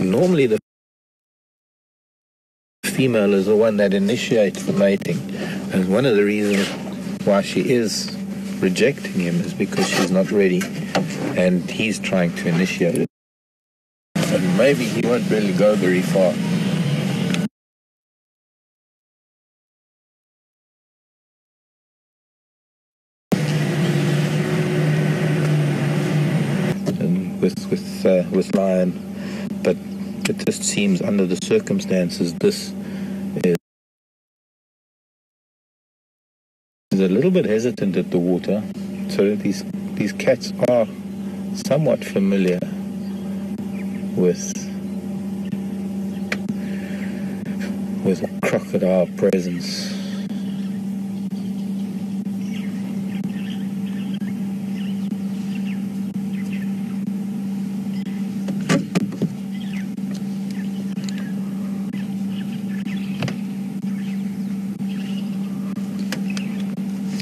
Normally the female is the one that initiates the mating. And one of the reasons why she is rejecting him is because she's not ready. And he's trying to initiate it. And maybe he won't really go very far. And with lion, but it just seems under the circumstances this is a little bit hesitant at the water. So these cats are somewhat familiar with crocodile presence.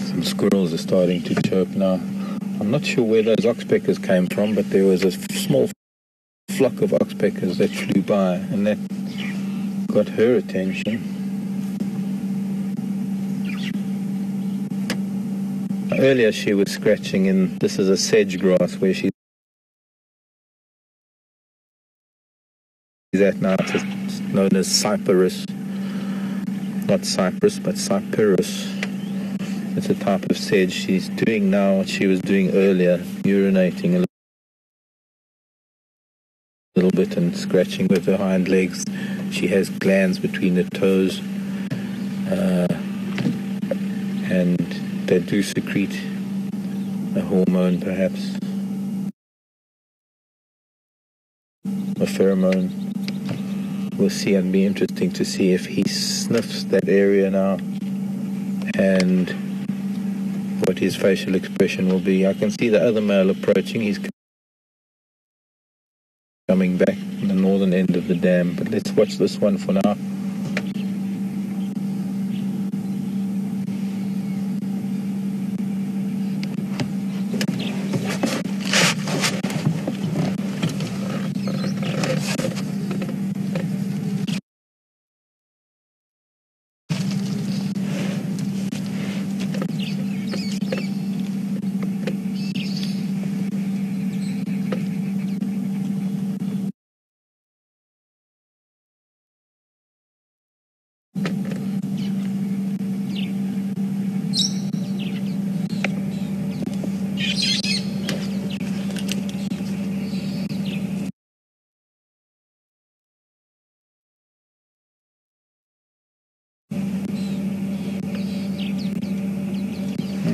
Some squirrels are starting to chirp now. I'm not sure where those oxpeckers came from, but there was a small flock of oxpeckers that flew by, and that got her attention. Earlier she was scratching in, this is a sedge grass where she's at now. It's known as cyperus. Not cypress, but cyperus. It's a type of sedge. She's doing now what she was doing earlier, urinating a little bit and scratching with her hind legs. She has glands between the toes, and they do secrete a hormone, perhaps a pheromone. We'll see. It'll be interesting to see if he sniffs that area now and what his facial expression will be. I can see the other male approaching. He's coming back from the northern end of the dam, but let's watch this one for now.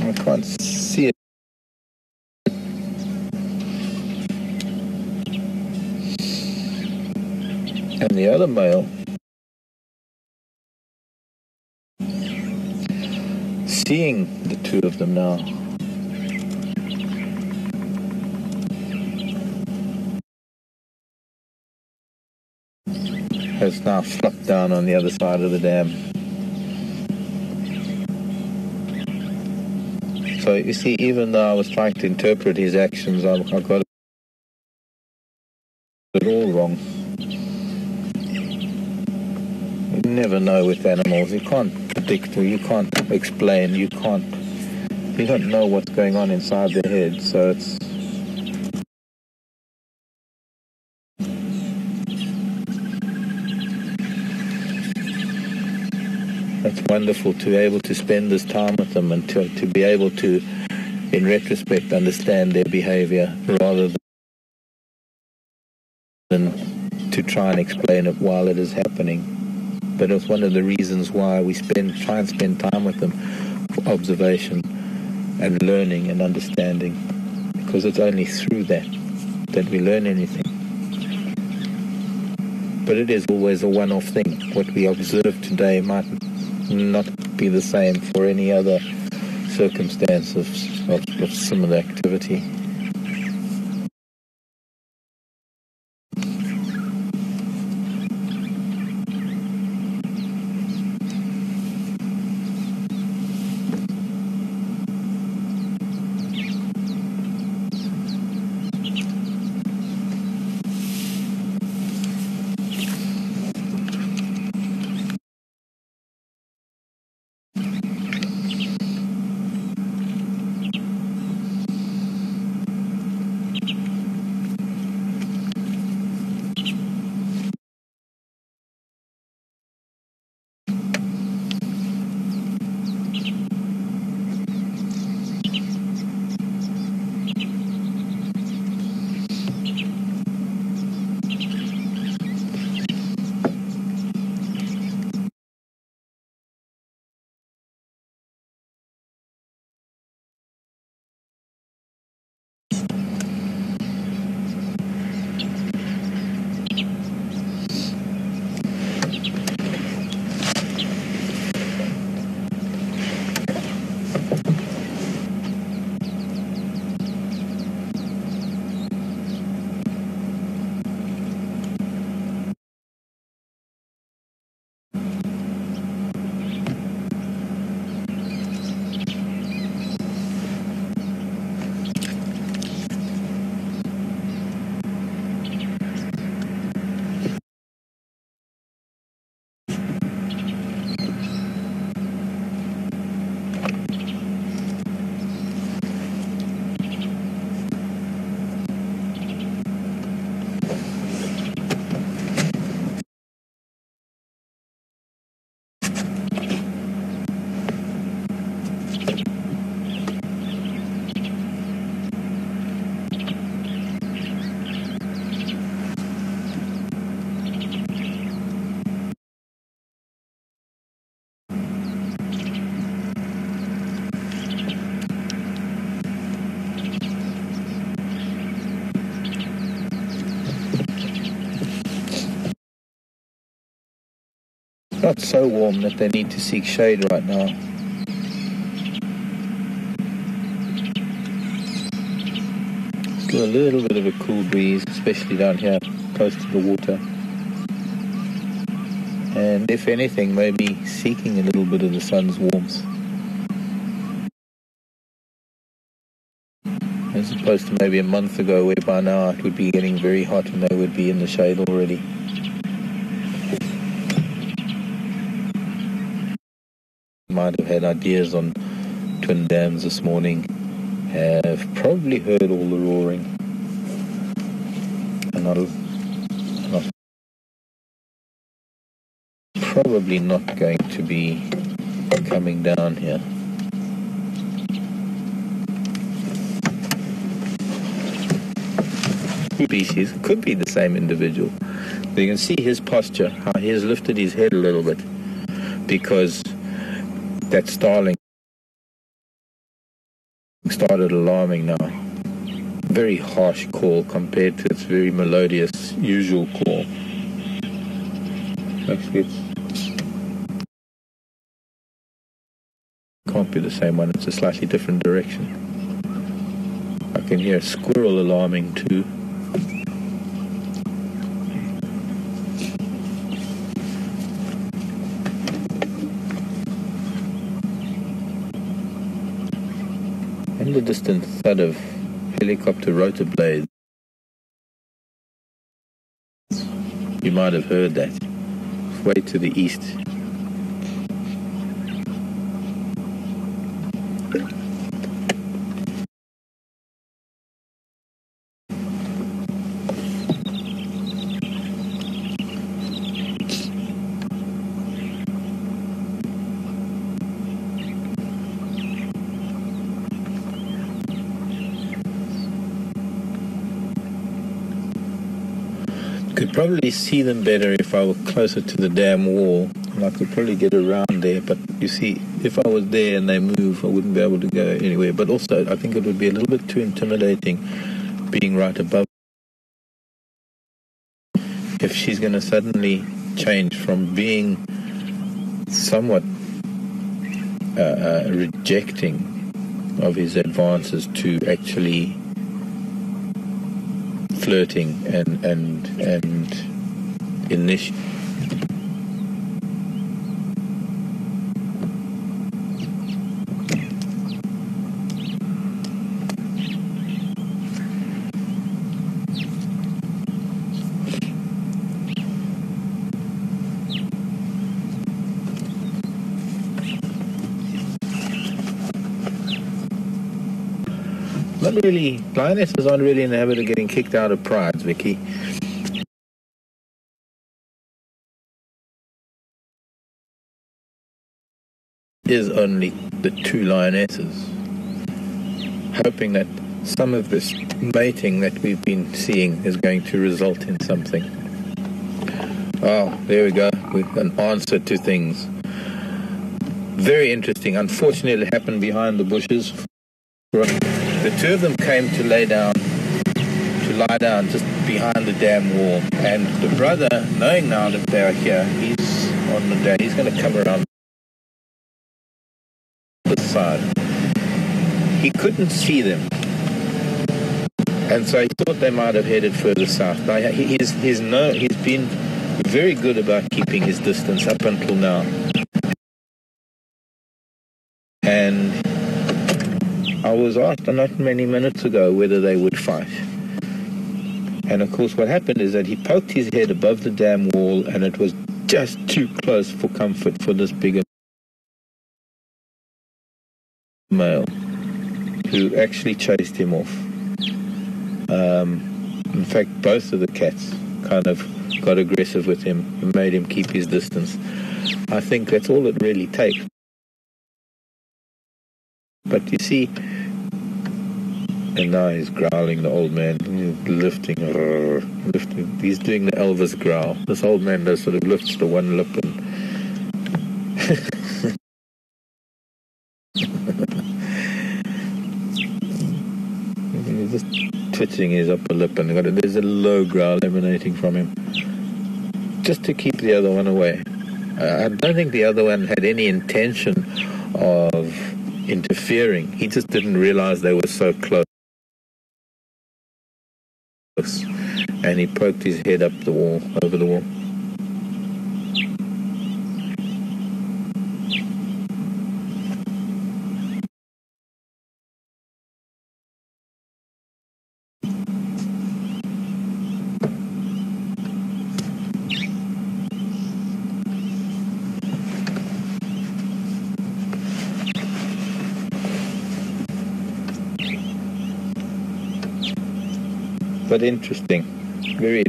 I can't see it. And the other male seeing the two of them now. Has now flopped down on the other side of the dam. So you see, even though I was trying to interpret his actions, I got it all wrong. You never know with animals. You can't predict or you can't explain. You don't know what's going on inside their head. So It's wonderful to be able to spend this time with them and to be able to, in retrospect, understand their behavior rather than to try and explain it while it is happening. But it's one of the reasons why we try and spend time with them for observation and learning and understanding, because it's only through that we learn anything. But it is always a one-off thing. What we observe today might not be the same for any other circumstance of similar activity. Not so warm that they need to seek shade right now. Still a little bit of a cool breeze, especially down here close to the water. And if anything, maybe seeking a little bit of the sun's warmth, as opposed to maybe a month ago where by now it would be getting very hot and they would be in the shade already. Might have had ideas on twin dams this morning, have probably heard all the roaring, and I'm probably not going to be coming down here. Species, could be the same individual. You can see his posture, how he has lifted his head a little bit, because that starling started alarming now. Very harsh call compared to its very melodious usual call. Actually, can't be the same one, it's a slightly different direction. I can hear a squirrel alarming too. And the distant thud of helicopter rotor blades. You might have heard that. Way to the east. could probably see them better if I were closer to the dam wall, and I could probably get around there. But you see, if I was there and they move, I wouldn't be able to go anywhere. But also, I think it would be a little bit too intimidating being right above. If she's going to suddenly change from being somewhat rejecting of his advances to actually flirting and initiating. Not really. Lionesses aren't really in the habit of getting kicked out of prides, Vicky. Is only the two lionesses, hoping that some of this mating that we've been seeing is going to result in something. Oh, there we go, with an answer to things. Very interesting. Unfortunately, it happened behind the bushes. The two of them came to lie down just behind the dam wall, and the brother, knowing now that they are here, he's on the dam. He's going to come around this side. He couldn't see them, and so he thought they might have headed further south. Now, he's been very good about keeping his distance up until now, and I was asked not many minutes ago whether they would fight. And of course what happened is that he poked his head above the dam wall, and it was just too close for comfort for this bigger male, who actually chased him off. In fact, both of the cats kind of got aggressive with him and made him keep his distance. I think that's all it really takes. But you see, and now he's growling, the old man. He's lifting. He's doing the Elvis growl. This old man does sort of lifts the one lip and he's just twitching his upper lip, and there's a low growl emanating from him, just to keep the other one away. I don't think the other one had any intention of interfering. He just didn't realize they were so close. And he poked his head up the wall, over the wall. But interesting, very.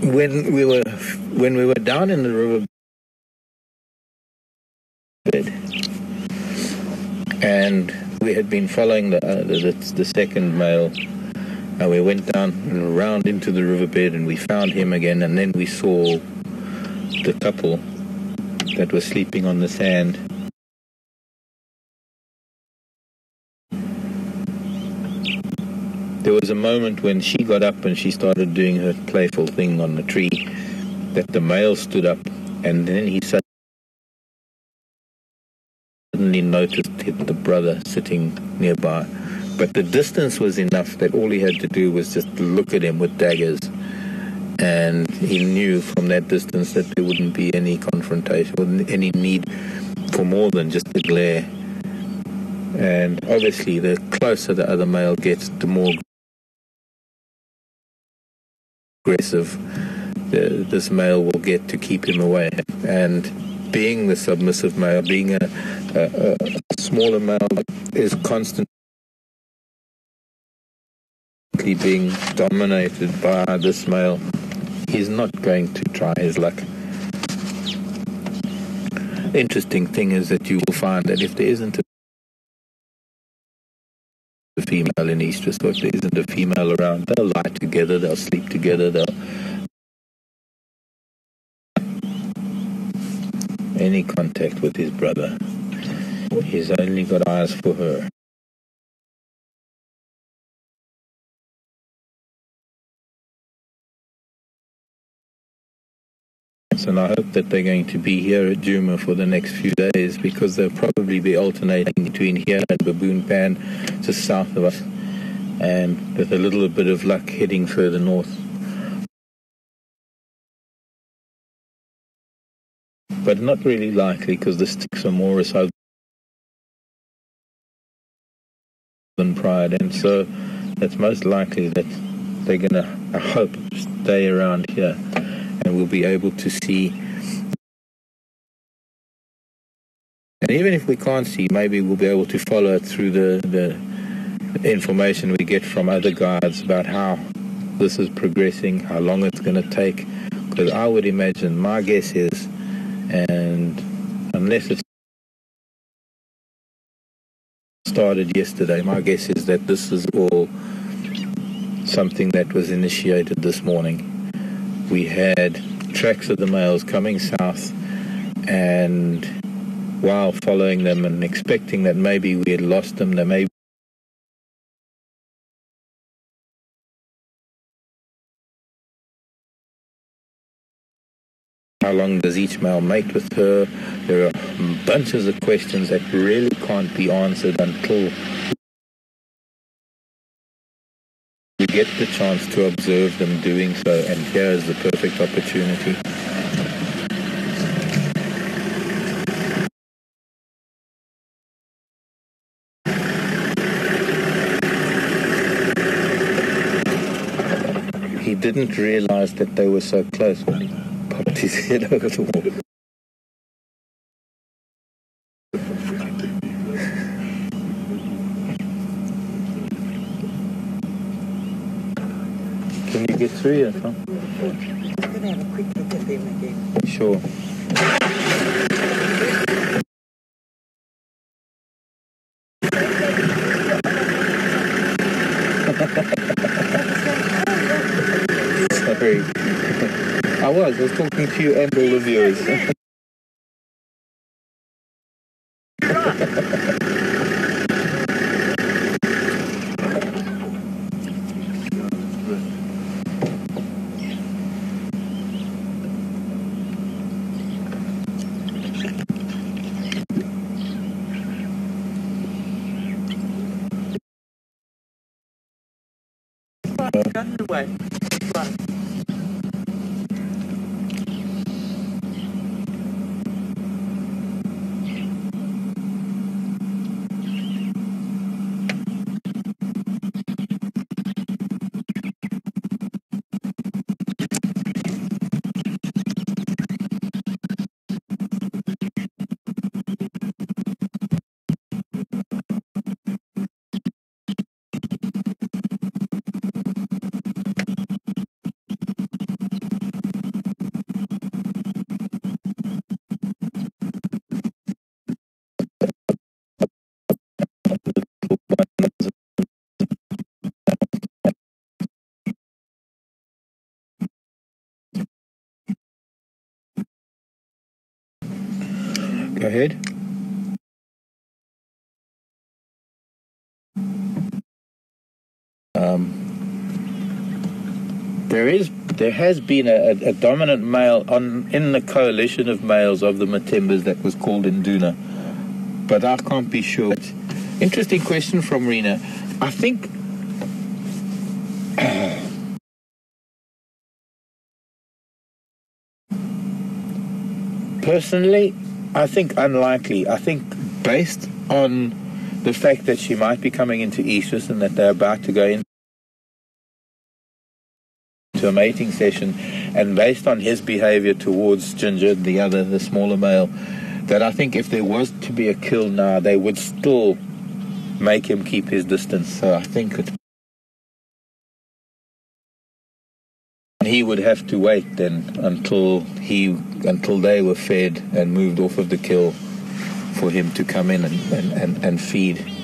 When we were down in the river bed, and we had been following the second male, and we went down and around into the riverbed, and we found him again, and then we saw the couple that was sleeping on the sand. There was a moment when she got up and she started doing her playful thing on the tree, that the male stood up, and then he suddenly noticed the brother sitting nearby. But the distance was enough that all he had to do was just look at him with daggers, and he knew from that distance that there wouldn't be any confrontation, wouldn't any need for more than just a glare. And obviously the closer the other male gets, the more aggressive this male will get to keep him away. And being the submissive male, being a smaller male, is constantly being dominated by this male. He's not going to try his luck. The interesting thing is that you will find that if there isn't a female in East Resort, there isn't a female around, they'll lie together, they'll sleep together, they'll any contact with his brother. He's only got eyes for her. And I hope that they're going to be here at Djuma for the next few days, because they'll probably be alternating between here and Baboon Pan, just south of us, and with a little bit of luck heading further north. But not really likely, because the sticks are more a southern pride, and so it's most likely that they're going to, I hope, stay around here, and we'll be able to see. And even if we can't see, maybe we'll be able to follow it through the information we get from other guides about how this is progressing, how long it's going to take. Because I would imagine, my guess is, and unless it started yesterday, my guess is that this is all something that was initiated this morning. We had tracks of the males coming south, and while following them and expecting that maybe we had lost them, they may how long does each male mate with her? There are bunches of questions that really can't be answered until we get the chance to observe them doing so, and here is the perfect opportunity. He didn't realize that they were so close when he popped his head over the wall. Can you get through here, Tom? I'm going to have a quick look at them again. Sure. Sorry. I was talking to you and all the viewers. Gotten away. Right. Go ahead. There has been a dominant male in the coalition of males of the Matembas that was called Induna, but I can't be sure. Interesting question from Rena. I think personally, I think unlikely. I think based on the fact that she might be coming into estrus and that they're about to go into a mating session, and based on his behavior towards Ginger, the smaller male, that I think if there was to be a kill now, they would still make him keep his distance. So I think he would have to wait then until they were fed and moved off of the kill for him to come in and feed.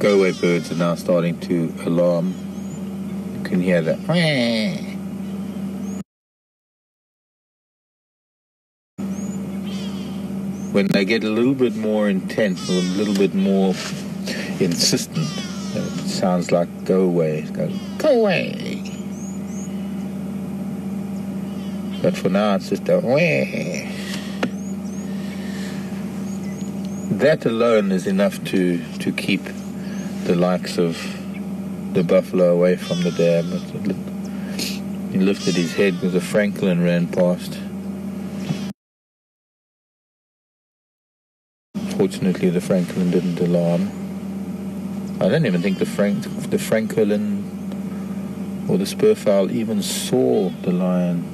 go-away birds are now starting to alarm. You can hear that. When they get a little bit more intense or a little bit more insistent, it sounds like go away. It goes, go away. But for now, it's just a wah. That alone is enough to keep the likes of the buffalo away from the dam. He lifted his head as a francolin ran past. Fortunately, the francolin didn't alarm. I don't even think the francolin or the spurfowl even saw the lion.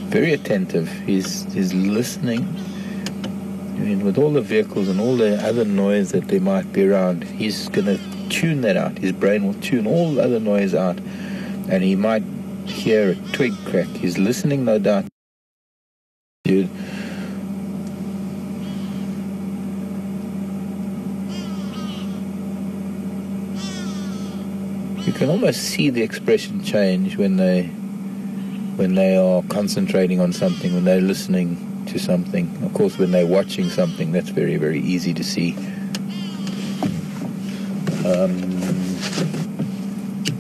Very attentive. He's listening. I mean, with all the vehicles and all the other noise that there might be around, he's going to tune that out. His brain will tune all the other noise out, and he might hear a twig crack. He's listening, no doubt. Dude. You can almost see the expression change when they are concentrating on something, when they're listening to something. Of course, when they're watching something, that's very, very easy to see.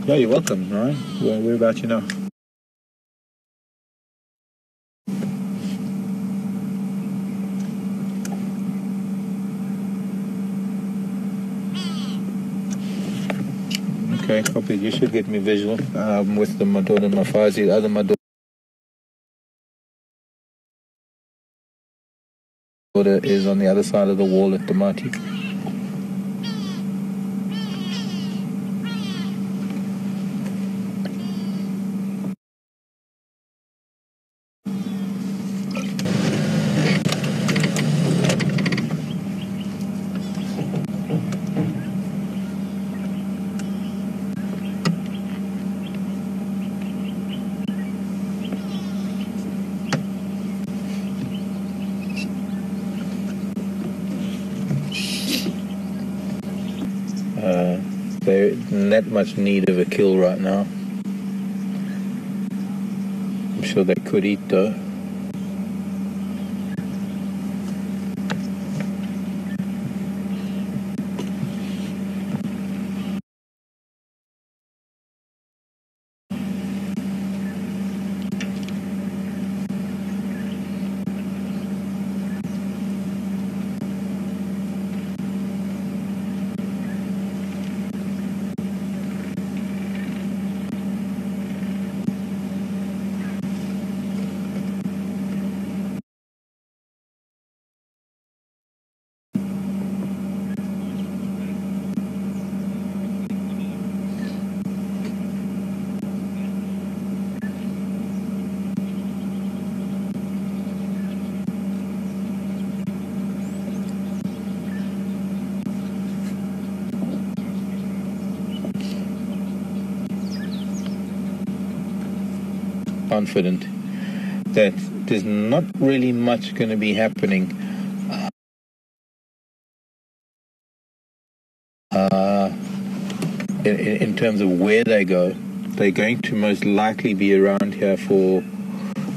Yeah, you're welcome, Ryan. Where about you now? Okay, copy. You should get me visual with my daughter and my Fazi. The other my daughter is on the other side of the wall at the Mati. They're in that much need of a kill right now. I'm sure they could eat though. Confident that there's not really much going to be happening in terms of where they go. They're going to most likely be around here for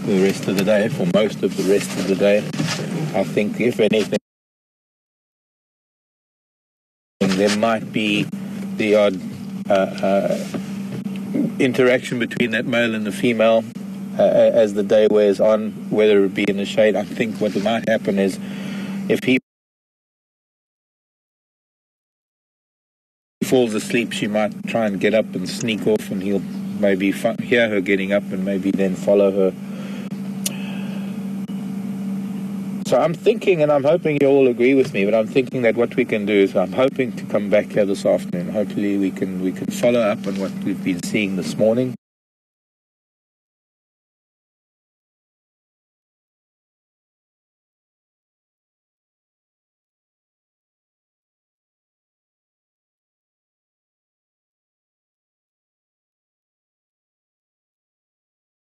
the rest of the day, for most of the rest of the day. I think, if anything, there might be the odd interaction between that male and the female as the day wears on, whether it be in the shade. I think what might happen is, if he falls asleep, she might try and get up and sneak off, and he'll maybe hear her getting up and maybe then follow her. So I'm thinking, and I'm hoping you all agree with me, but I'm thinking that what we can do is, I'm hoping to come back here this afternoon. Hopefully we can follow up on what we've been seeing this morning.